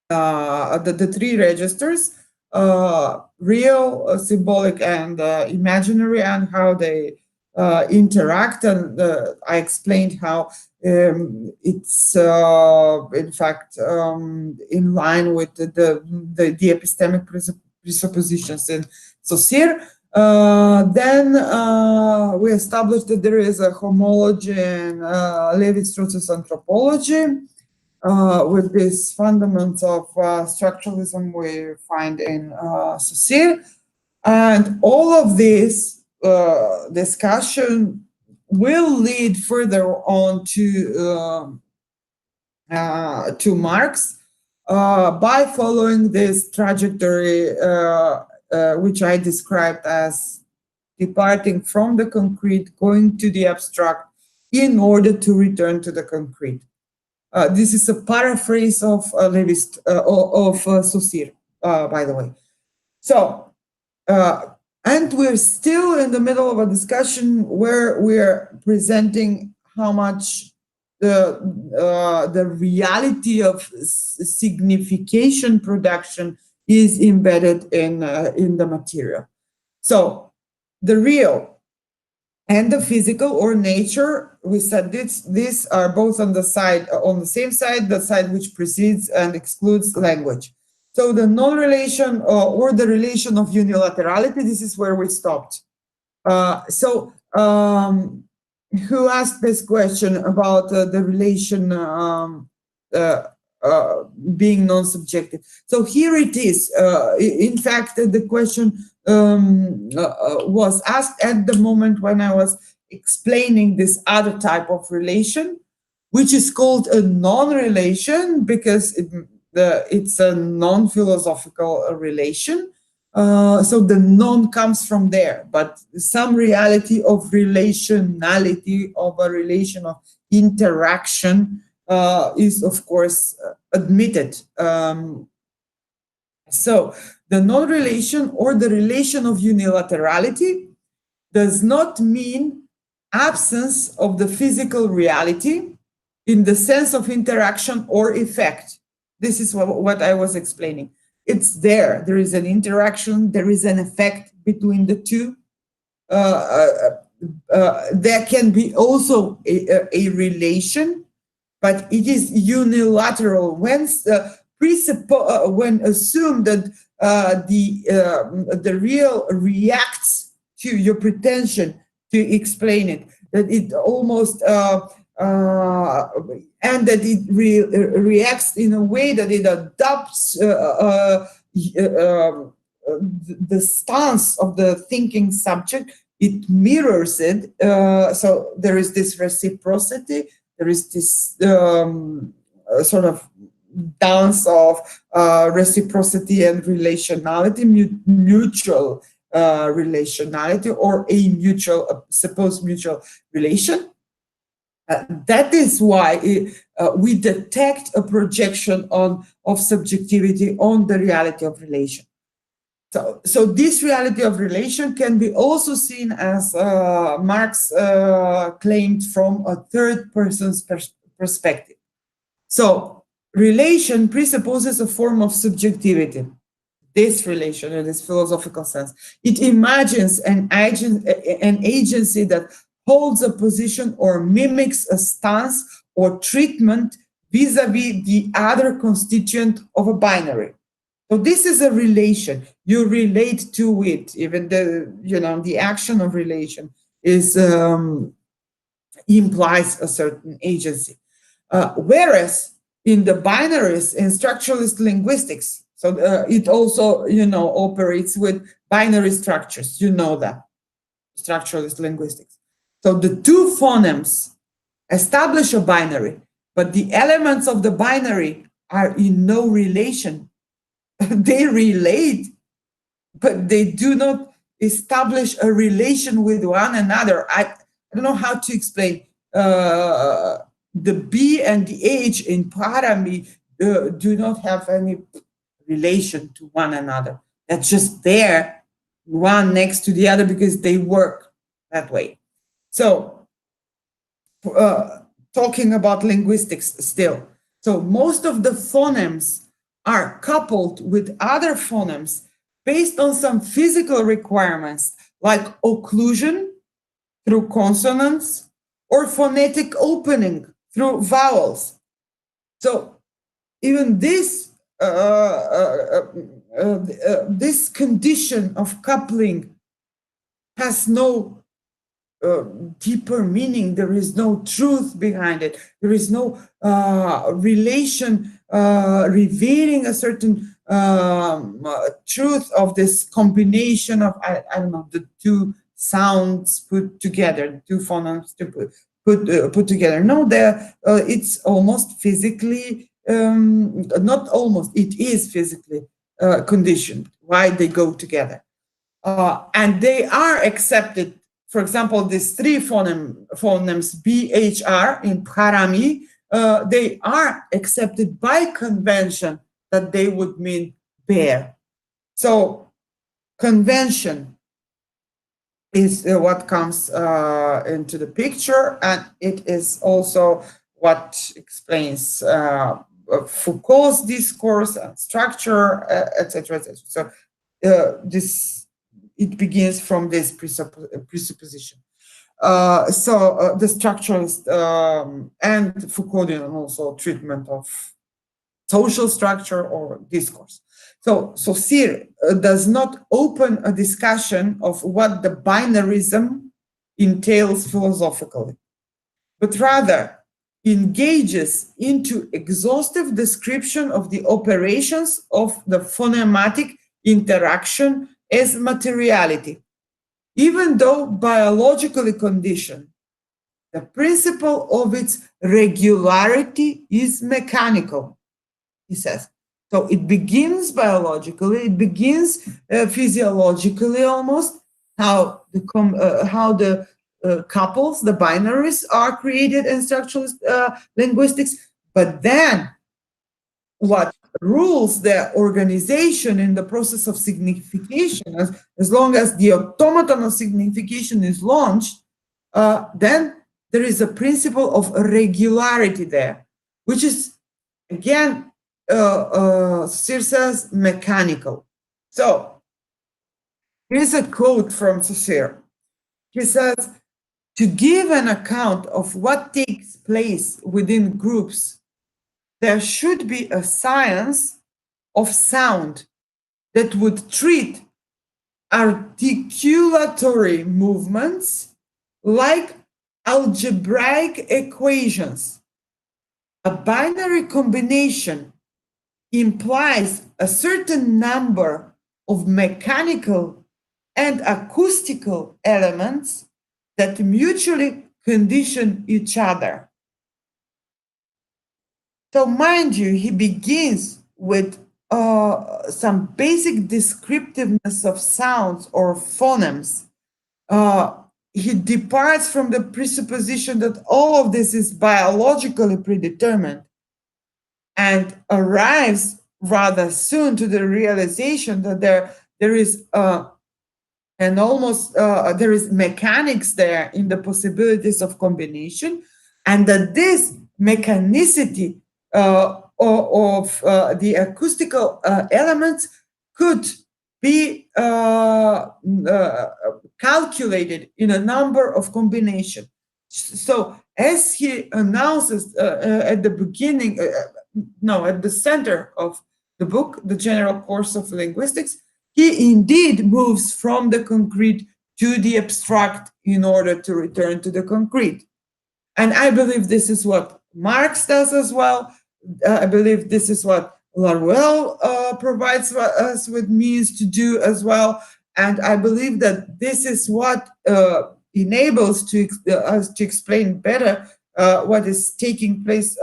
the three registers, real, symbolic, and imaginary, and how they interact. And I explained how it's in fact in line with the epistemic presuppositions in Saussure. Then we established that there is a homology in Levi-Strauss's anthropology, with these fundamentals of structuralism we find in Saussure. And all of this discussion will lead further on to Marx by following this trajectory, which I described as departing from the concrete, going to the abstract, in order to return to the concrete. This is a paraphrase of Saussure, by the way. So, and we're still in the middle of a discussion where we're presenting how much the reality of signification production is embedded in the material. So, the real and the physical or nature, we said these are both on the same side, the side which precedes and excludes language. So the non-relation or the relation of unilaterality, this is where we stopped. So who asked this question about the relation being non-subjective? So here it is. In fact, the question was asked at the moment when I was explaining this other type of relation, which is called a non-relation because it's a non-philosophical relation. So the non comes from there, but some reality of relationality, of a relation of interaction, is of course admitted. So the non-relation or the relation of unilaterality does not mean absence of the physical reality in the sense of interaction or effect. This is what I was explaining. It's there. There is an interaction. There is an effect between the two. There can be also a relation, but it is unilateral when assumed that the real reacts to your pretension to explain it, that it almost and that it reacts in a way that it adopts the stance of the thinking subject. It mirrors it. So there is this reciprocity. There is this sort of dance of reciprocity and relationality, mutual relationality, or a mutual, supposed mutual relation. That is why we detect a projection of subjectivity on the reality of relation. So this reality of relation can be also seen as Marx claimed from a third person's perspective. So relation presupposes a form of subjectivity. This relation in this philosophical sense, it imagines an agency that holds a position or mimics a stance or treatment vis-a-vis the other constituent of a binary. So this is a relation. You relate to it. Even the action of relation is implies a certain agency. Whereas in the binaries in structuralist linguistics, so it also operates with binary structures. You know that structuralist linguistics. So the two phonemes establish a binary, but the elements of the binary are in no relation. They relate, but they do not establish a relation with one another. I don't know how to explain. The B and the H in parami do not have any relation to one another. They're just there, one next to the other, because they work that way. So, talking about linguistics still. So most of the phonemes are coupled with other phonemes based on some physical requirements, like occlusion through consonants or phonetic opening through vowels. So even this this condition of coupling has no deeper meaning. There is no truth behind it. There is no relation revealing a certain truth of this combination of I don't know, the two sounds put together, two phonemes put together. No, it's almost physically not almost. It is physically conditioned why they go together, and they are accepted. For example, these three phonemes BHR in parami, they are accepted by convention that they would mean bear. So convention is what comes into the picture, and it is also what explains Foucault's discourse and structure, etc., etc. So it begins from this presupposition. The structuralist and Foucauldian also treatment of social structure or discourse. So Saussure does not open a discussion of what the binarism entails philosophically, but rather engages into exhaustive description of the operations of the phonematic interaction as materiality. Even though biologically conditioned, the principle of its regularity is mechanical, he says. So it begins biologically, it begins physiologically almost, how the couples, the binaries are created in structuralist linguistics, but then what rules their organization in the process of signification, as long as the automaton of signification is launched, then there is a principle of regularity there, which is, again, Saussure says, mechanical. So here's a quote from Saussure. He says, to give an account of what takes place within groups, there should be a science of sound that would treat articulatory movements like algebraic equations. A binary combination implies a certain number of mechanical and acoustical elements that mutually condition each other. So mind you, he begins with some basic descriptiveness of sounds or phonemes. He departs from the presupposition that all of this is biologically predetermined and arrives rather soon to the realization that there is and almost there is mechanics there in the possibilities of combination, and that this mechanicity of the acoustical elements could be calculated in a number of combinations. So as he announces at the beginning, at the center of the book, The General Course of Linguistics, he indeed moves from the concrete to the abstract in order to return to the concrete. And I believe this is what Marx does as well. I believe this is what Laruelle provides us with means to do as well. And I believe that this is what enables us to explain better what is taking place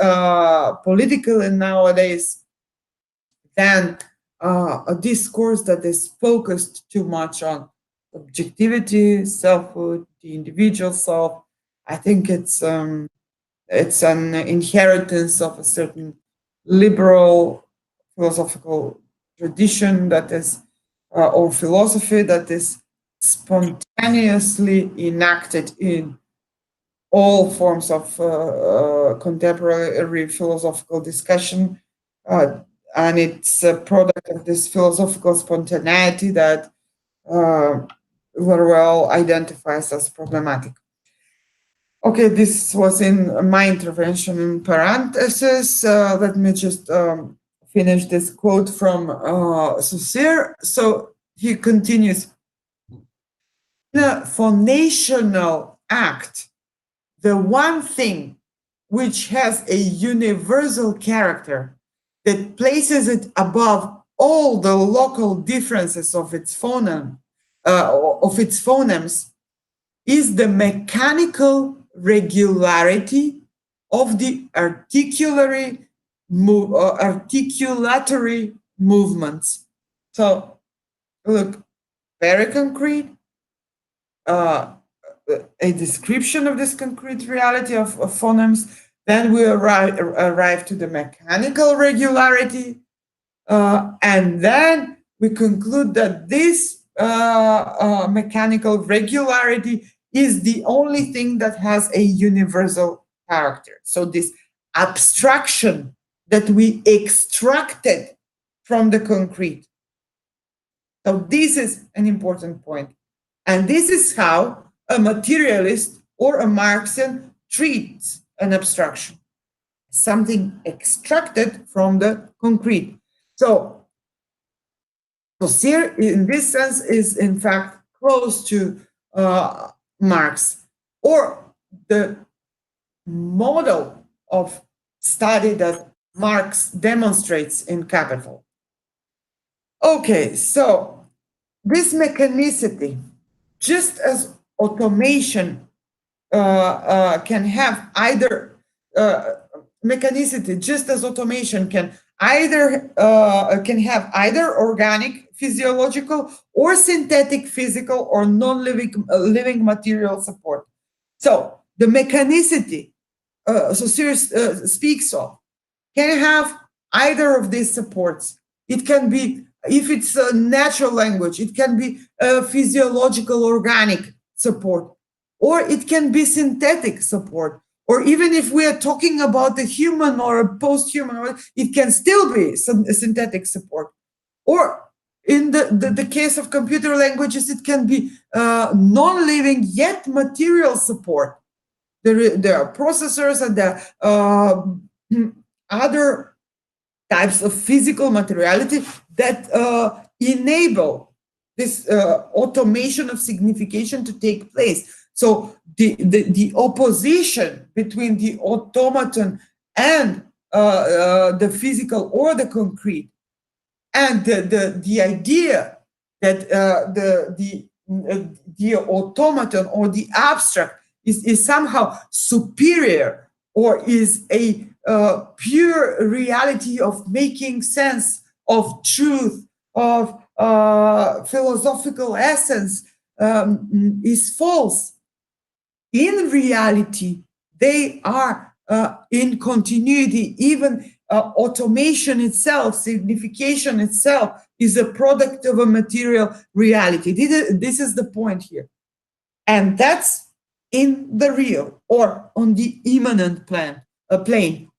politically nowadays than a discourse that is focused too much on objectivity, selfhood, the individual self. I think it's an inheritance of a certain liberal philosophical tradition that is, or philosophy that is spontaneously enacted in all forms of contemporary philosophical discussion. And it's a product of this philosophical spontaneity that Laruelle identifies as problematic. Okay, this was in my intervention in parentheses. Let me just finish this quote from Saussure. So he continues, the phonational act, the one thing which has a universal character that places it above all the local differences of its phonemes, is the mechanical regularity of the articulatory movements. So, look, very concrete, a description of this concrete reality of phonemes. Then we arrive to the mechanical regularity, and then we conclude that this mechanical regularity is the only thing that has a universal character. So this abstraction that we extracted from the concrete. So this is an important point. And this is how a materialist or a Marxian treats an abstraction, something extracted from the concrete. So Saussure, in this sense, is in fact close to Marx, or the model of study that Marx demonstrates in Capital. Okay, so this mechanicity, just as automation can have either mechanicity, just as automation can have either organic physiological or synthetic physical or non-living living material support. So the mechanicity Saussure speaks of can have either of these supports. It can be, if it's a natural language, it can be a physiological organic support, or it can be synthetic support. Or even if we are talking about a human or a post-human, it can still be a synthetic support. Or in the case of computer languages, it can be non-living yet material support. There are processors and there are other types of physical materiality that enable this automation of signification to take place. So the opposition between the automaton and the physical or the concrete, and the idea that the automaton or the abstract is somehow superior or is a pure reality of making sense of truth, of philosophical essence, is false. In reality, they are in continuity. Even automation itself, signification itself, is a product of a material reality. This is the point here. And that's in the real, or on the immanent plane.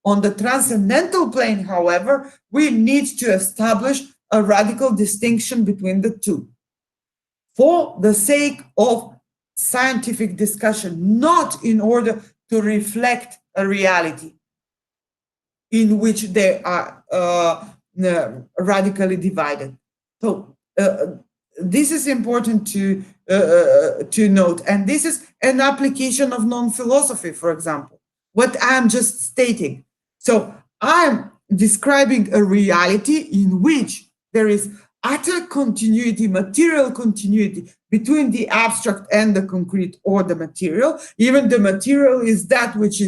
On the transcendental plane, however, we need to establish a radical distinction between the two, for the sake of scientific discussion, not in order to reflect a reality in which they are radically divided. So this is important to note, and this is an application of non-philosophy, for example, what I'm just stating. So I'm describing a reality in which there is utter continuity, material continuity between the abstract and the concrete, or the material. Even the material is that which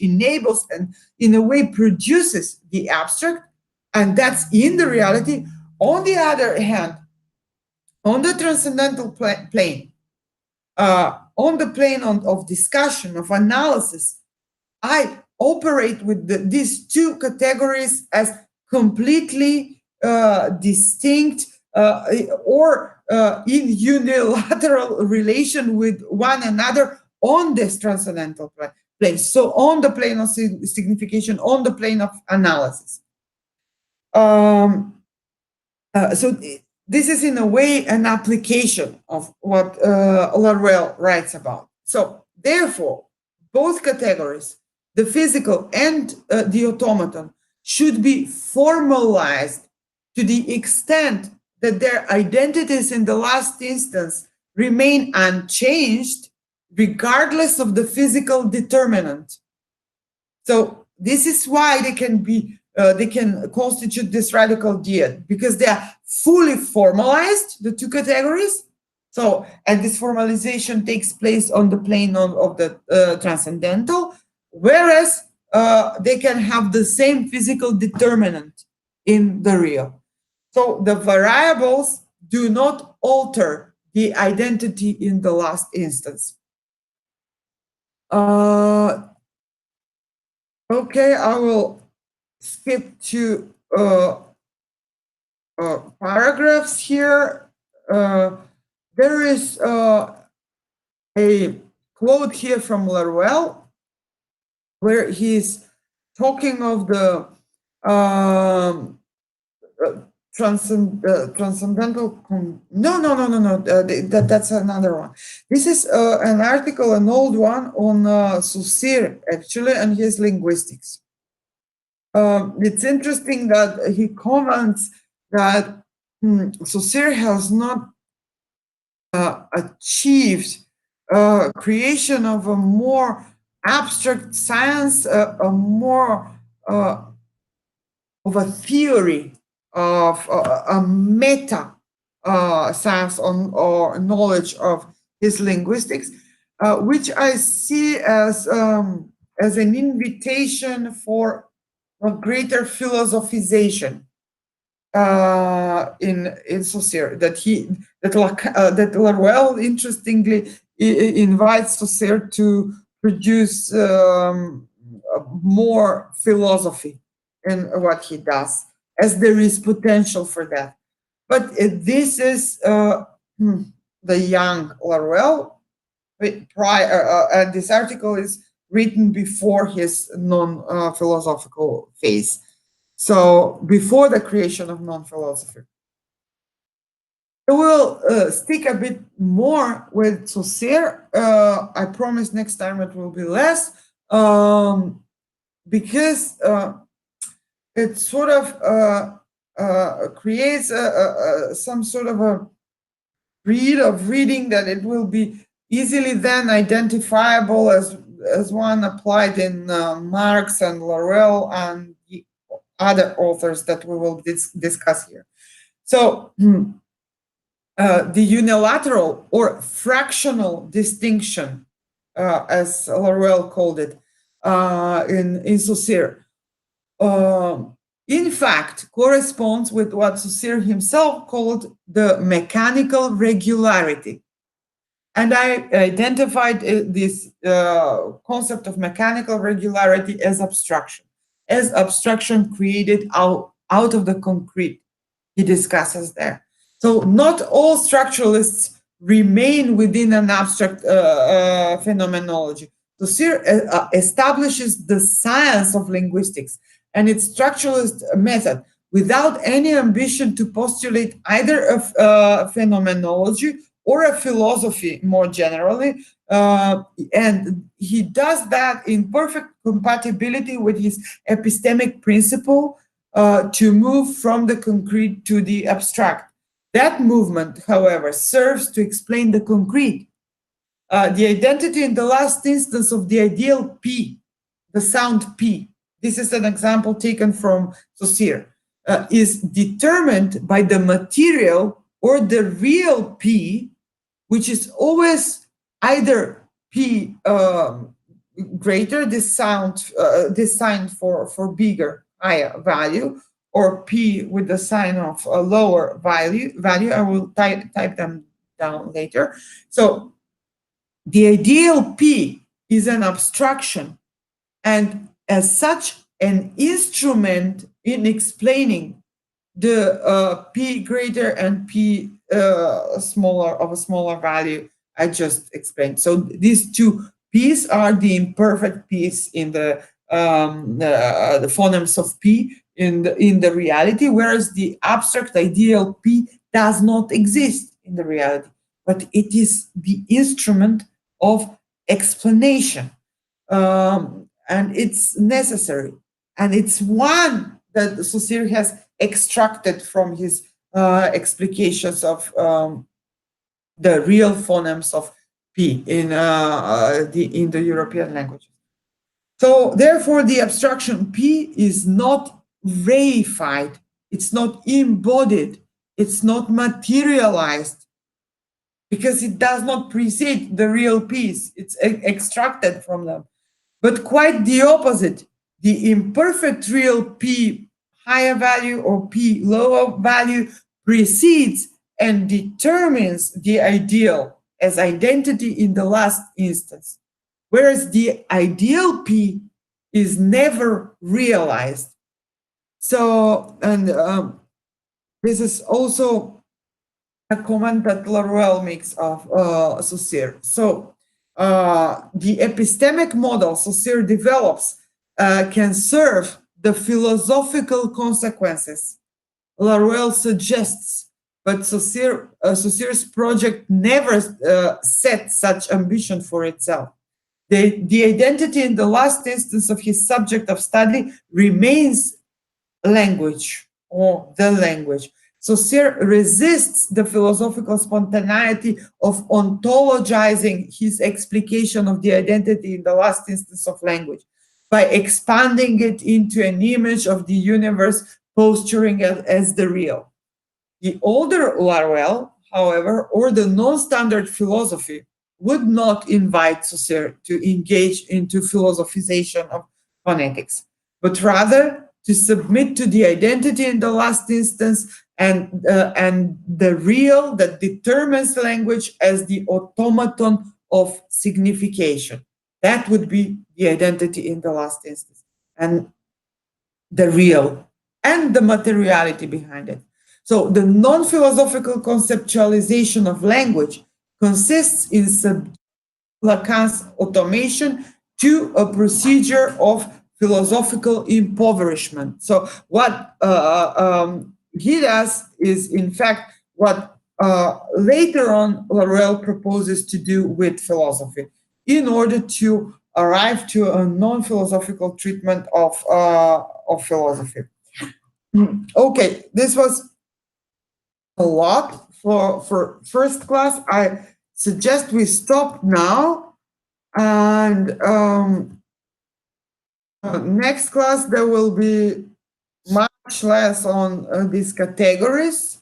enables and in a way produces the abstract, and that's in the reality. On the other hand, on the transcendental plane, on the plane of discussion, of analysis, I operate with these two categories as completely distinct or in unilateral relation with one another on this transcendental plane. So on the plane of signification, on the plane of analysis. So this is in a way an application of what Laruelle writes about. So therefore, both categories, the physical and the automaton, should be formalized to the extent that their identities in the last instance remain unchanged, regardless of the physical determinant. So this is why they can constitute this radical dyad, because they are fully formalized, the two categories. So, and this formalization takes place on the plane of the transcendental, whereas they can have the same physical determinant in the real. So the variables do not alter the identity in the last instance. Okay, I will skip to paragraphs here. There is a quote here from Laruelle, where he's talking of the transcendental. That's another one. This is an article, an old one, on Saussure, actually, and his linguistics. It's interesting that he comments that Saussure has not achieved creation of a more abstract science, a more of a theory of a meta science on or knowledge of his linguistics, which I see as an invitation for a greater philosophization in Saussure. That Laruelle interestingly invites Saussure to produce more philosophy in what he does, as there is potential for that. But this is the young Laruelle. This article is written before his non-philosophical phase, so before the creation of non-philosophy. I will stick a bit more with Saussure. I promise next time it will be less, because it sort of creates some sort of a breed of reading that it will be easily then identifiable as one applied in Marx and Laruelle and the other authors that we will discuss here. So the unilateral or fractional distinction, as Laruelle called it, in Saussure, in fact, corresponds with what Saussure himself called the mechanical regularity. And I identified this concept of mechanical regularity as abstraction created out of the concrete. He discusses there. So not all structuralists remain within an abstract phenomenology. Saussure establishes the science of linguistics and its structuralist method without any ambition to postulate either a phenomenology or a philosophy more generally. And he does that in perfect compatibility with his epistemic principle to move from the concrete to the abstract. That movement, however, serves to explain the concrete. The identity in the last instance of the ideal P, the sound P, this is an example taken from Saussure, is determined by the material or the real P, which is always either P greater, this sign for bigger, higher value, or P with the sign of a lower value. I will type them down later. So the ideal P is an abstraction, and as such, an instrument in explaining the P greater and P smaller of a smaller value I just explained. So these two P's are the imperfect P's in the phonemes of P in the reality, whereas the abstract ideal P does not exist in the reality, but it is the instrument of explanation, and it's necessary, and it's one that Saussure has extracted from his explications of the real phonemes of P in the European languages. So therefore, the abstraction P is not reified, it's not embodied, it's not materialized, because it does not precede the real P's. It's extracted from them. But quite the opposite. The imperfect real P higher value or P lower value precedes and determines the ideal as identity in the last instance, whereas the ideal P is never realized. So, and this is also a comment that Laruelle makes of Saussure. So the epistemic model Saussure develops can serve the philosophical consequences Laruelle suggests, but Saussure's project never set such ambition for itself. The identity in the last instance of his subject of study remains language, or the language. Saussure resists the philosophical spontaneity of ontologizing his explication of the identity in the last instance of language by expanding it into an image of the universe posturing as the real. The older Laruelle, however, or the non-standard philosophy, would not invite Saussure to engage into philosophization of phonetics, but rather to submit to the identity in the last instance and the real that determines language as the automaton of signification. That would be the identity in the last instance, and the real and the materiality behind it. So the non-philosophical conceptualization of language consists in Lacan's automation to a procedure of philosophical impoverishment. So what he does is, in fact, what later on Laruelle proposes to do with philosophy in order to arrive to a non-philosophical treatment of philosophy. Okay, this was a lot for first class. I suggest we stop now, and next class there will be much less on these categories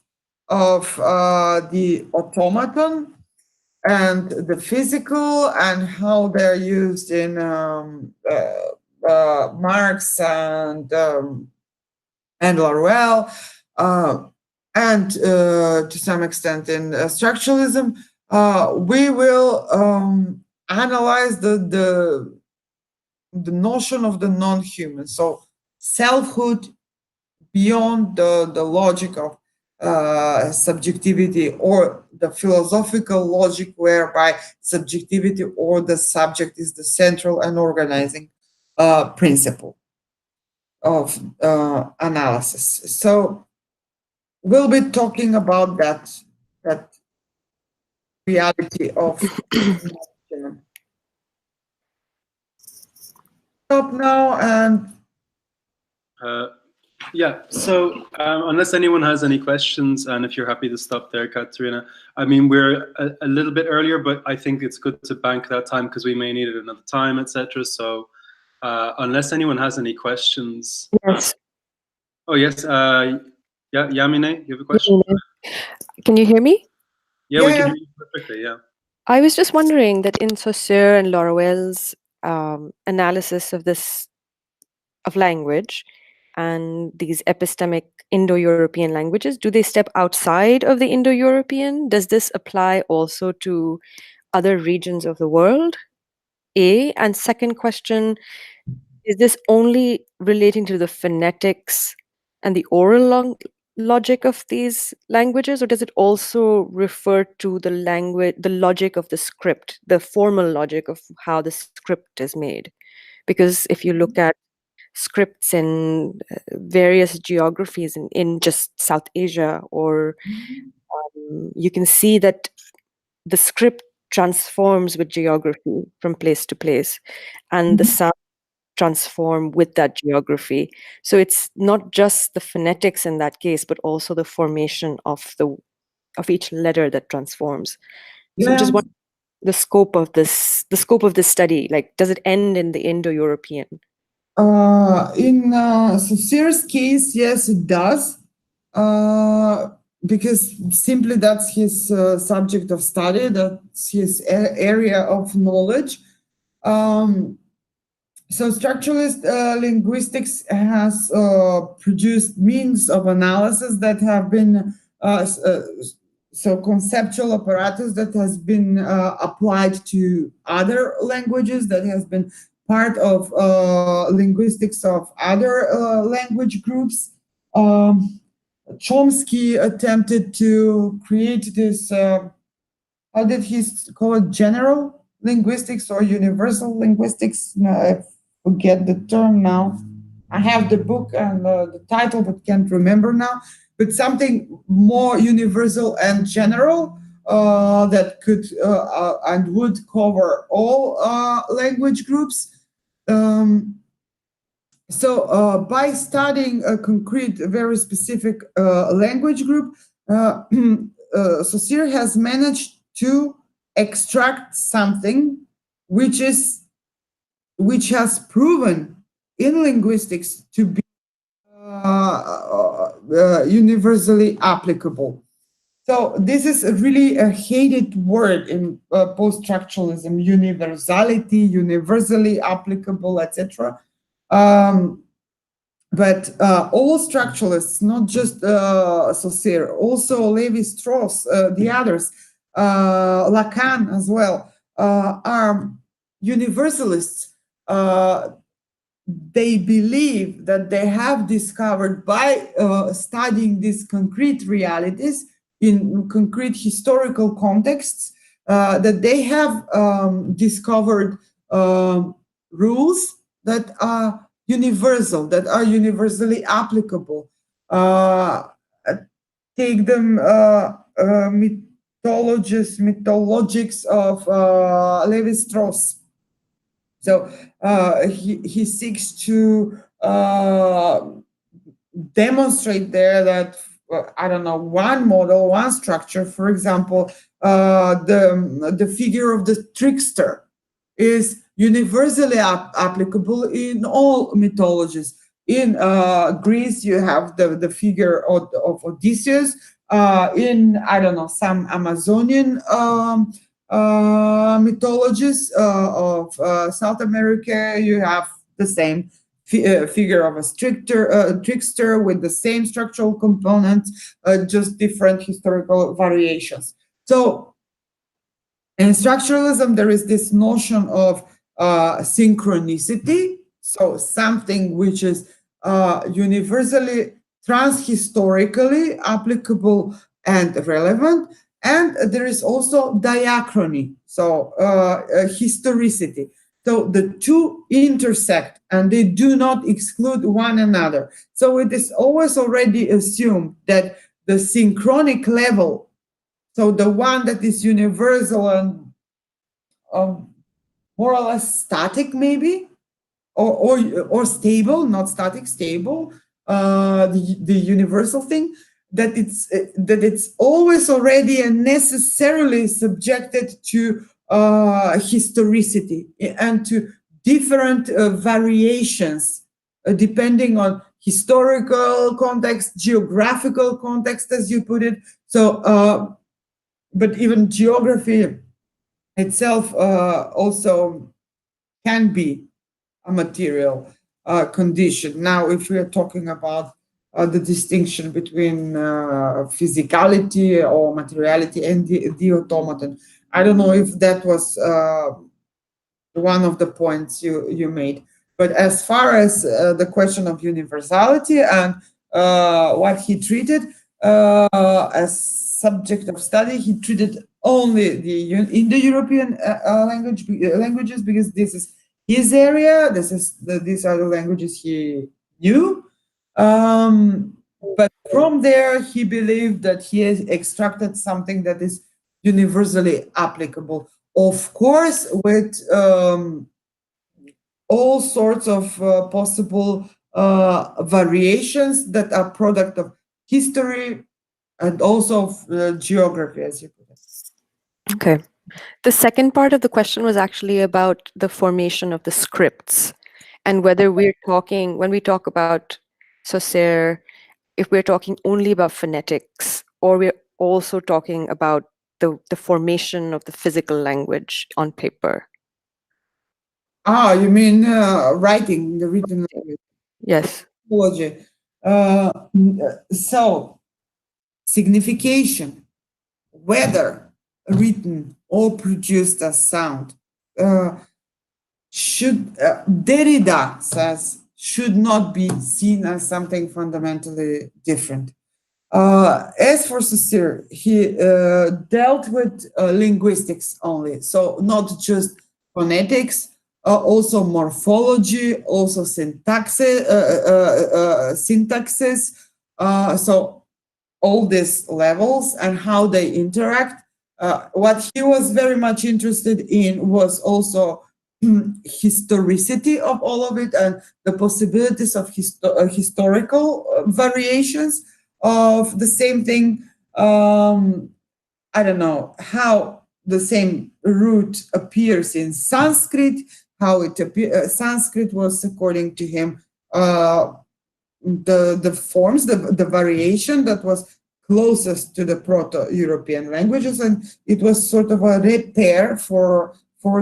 of the automaton, and the physical, and how they're used in Marx and Laruelle, and to some extent in structuralism. We will analyze the notion of the non-human, so selfhood beyond the logic of subjectivity, or the philosophical logic whereby subjectivity or the subject is the central and organizing principle of analysis. So we'll be talking about that reality of stop now and yeah, so unless anyone has any questions, and if you're happy to stop there, Katerina. I mean, we're a little bit earlier, but I think it's good to bank that time because we may need it another time, etc. So unless anyone has any questions. Yes. Oh, yes. Yeah, Yamine, you have a question? Can you hear me? Yeah, we can hear you perfectly, yeah. I was just wondering that in Saussure and Laruelle's analysis of language and these epistemic Indo-European languages, do they step outside of the Indo-European? Does this apply also to other regions of the world? And second question, is this only relating to the phonetics and the oral logic of these languages, or does it also refer to the logic of the script, the formal logic of how the script is made? Because if you look at scripts in various geographies in just South Asia, or you can see that the script transforms with geography from place to place, and the sound transform with that geography. So it's not just the phonetics in that case, but also the formation of each letter that transforms. So I'm just wondering the scope of this study. Like, does it end in the Indo-European? In Saussure's case, yes, it does, because simply that's his subject of study, that's his area of knowledge. So structuralist linguistics has produced means of analysis that have been so conceptual apparatus that has been applied to other languages, that has been part of linguistics of other language groups. Chomsky attempted to create this, how did he call it, general linguistics or universal linguistics? No, I forget the term now. I have the book and the title, but can't remember now. But something more universal and general that could and would cover all language groups. So by studying a concrete, very specific language group, Saussure has managed to extract something which has proven in linguistics to be universally applicable. So this is really a hated word in post-structuralism: universality, universally applicable, etc. But all structuralists, not just Saussure, also Lévi-Strauss, the others, Lacan as well, are universalists. They believe that they have discovered by studying these concrete realities in concrete historical contexts, that they have discovered rules that are universal, that are universally applicable. Take them mythologics of Lévi-Strauss. So he seeks to demonstrate there that, I don't know, one model, one structure, for example, the figure of the trickster is universally applicable in all mythologies. In Greece, you have the figure of Odysseus. In, I don't know, some Amazonian mythologies of South America, you have the same figure of a trickster with the same structural components, just different historical variations. So in structuralism, there is this notion of synchronicity, so something which is universally transhistorically applicable and relevant. And there is also diachrony, so historicity. So the two intersect and they do not exclude one another. So it is always already assumed that the synchronic level, so the one that is universal and more or less static, maybe, or stable, not static, stable, the universal thing, that it's always already and necessarily subjected to historicity and to different variations depending on historical context, geographical context, as you put it. So, but even geography itself also can be a material condition. Now, if we are talking about the distinction between physicality or materiality and the automaton, I don't know if that was one of the points you made. But as far as the question of universality and what he treated as subject of study, he treated only in the European languages, because this is his area. These are the languages he knew. But from there, he believed that he has extracted something that is universally applicable. Of course, with all sorts of possible variations that are product of history and also of geography, as you put it. Okay. The second part of the question was actually about the formation of the scripts and whether we're talking, when we talk about Saussure, if we're talking only about phonetics, or we're also talking about the formation of the physical language on paper. Ah, you mean writing, the written language? Yes. So, signification, whether written or produced as sound, Derrida says, should not be seen as something fundamentally different. As for Saussure, he dealt with linguistics only, so not just phonetics, also morphology, also syntaxes, so all these levels and how they interact. What he was very much interested in was also historicity of all of it and the possibilities of historical variations of the same thing. I don't know how the same root appears in Sanskrit, how it appears. Sanskrit was, according to him, the forms, the variation that was closest to the Proto-European languages, and it was sort of a repair for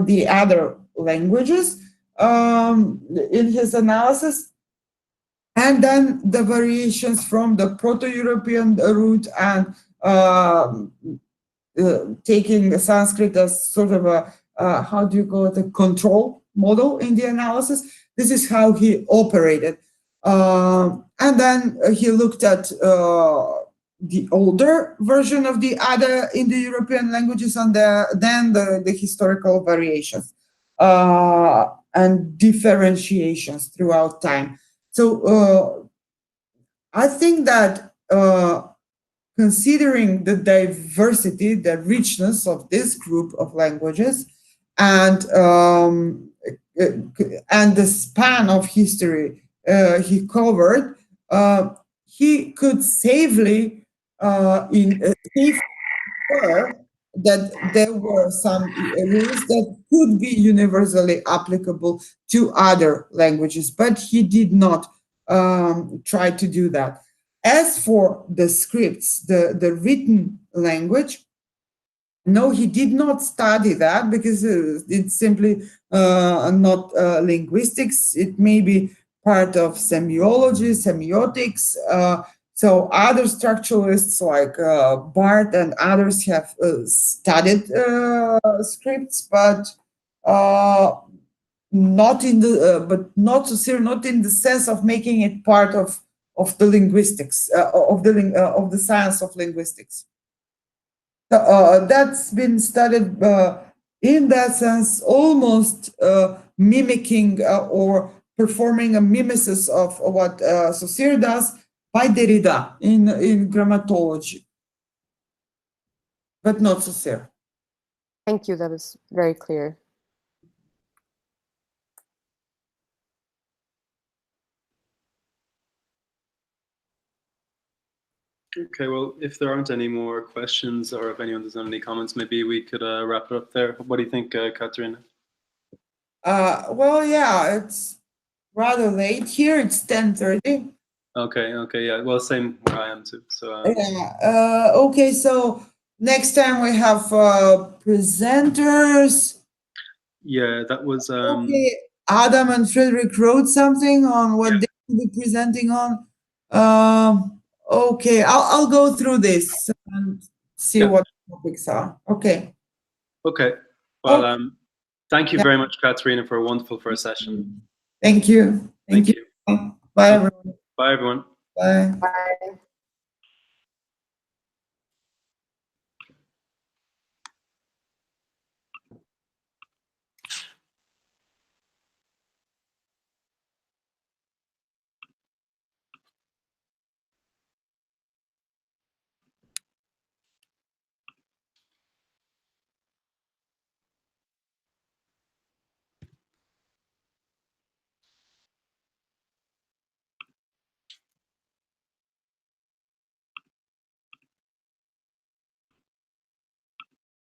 the other languages in his analysis. And then the variations from the Proto-European root and taking Sanskrit as sort of a, how do you call it, a control model in the analysis. This is how he operated. And then he looked at the older version of the other Indo-European languages and then the historical variations and differentiations throughout time. So I think that considering the diversity, the richness of this group of languages, and the span of history he covered, he could safely infer that there were some rules that could be universally applicable to other languages, but he did not try to do that. As for the scripts, the written language, No, he did not study that because it's simply not linguistics. It may be part of semiology, semiotics. So other structuralists like Barth and others have studied scripts, but not in the not in the sense of making it part of the linguistics of the science of linguistics. That's been studied in that sense, almost mimicking or performing a mimesis of what Saussure does by Derrida in grammatology, but not Saussure. Thank you. That was very clear. Okay, well, if there aren't any more questions or if anyone doesn't have any comments, maybe we could wrap it up there. What do you think, Katerina? Well, yeah, it's rather late here. It's 10:30. Okay, yeah. Well, same where I am too. So yeah. Okay, so next time we have presenters. Yeah, that was. Okay, Adam and Frederick wrote something on what they will be presenting on. Okay, I'll go through this and see what topics are. Okay. Okay. Well, thank you very much, Katerina, for a wonderful first session. Thank you. Thank you. Bye, everyone. Bye, everyone. Bye. Bye.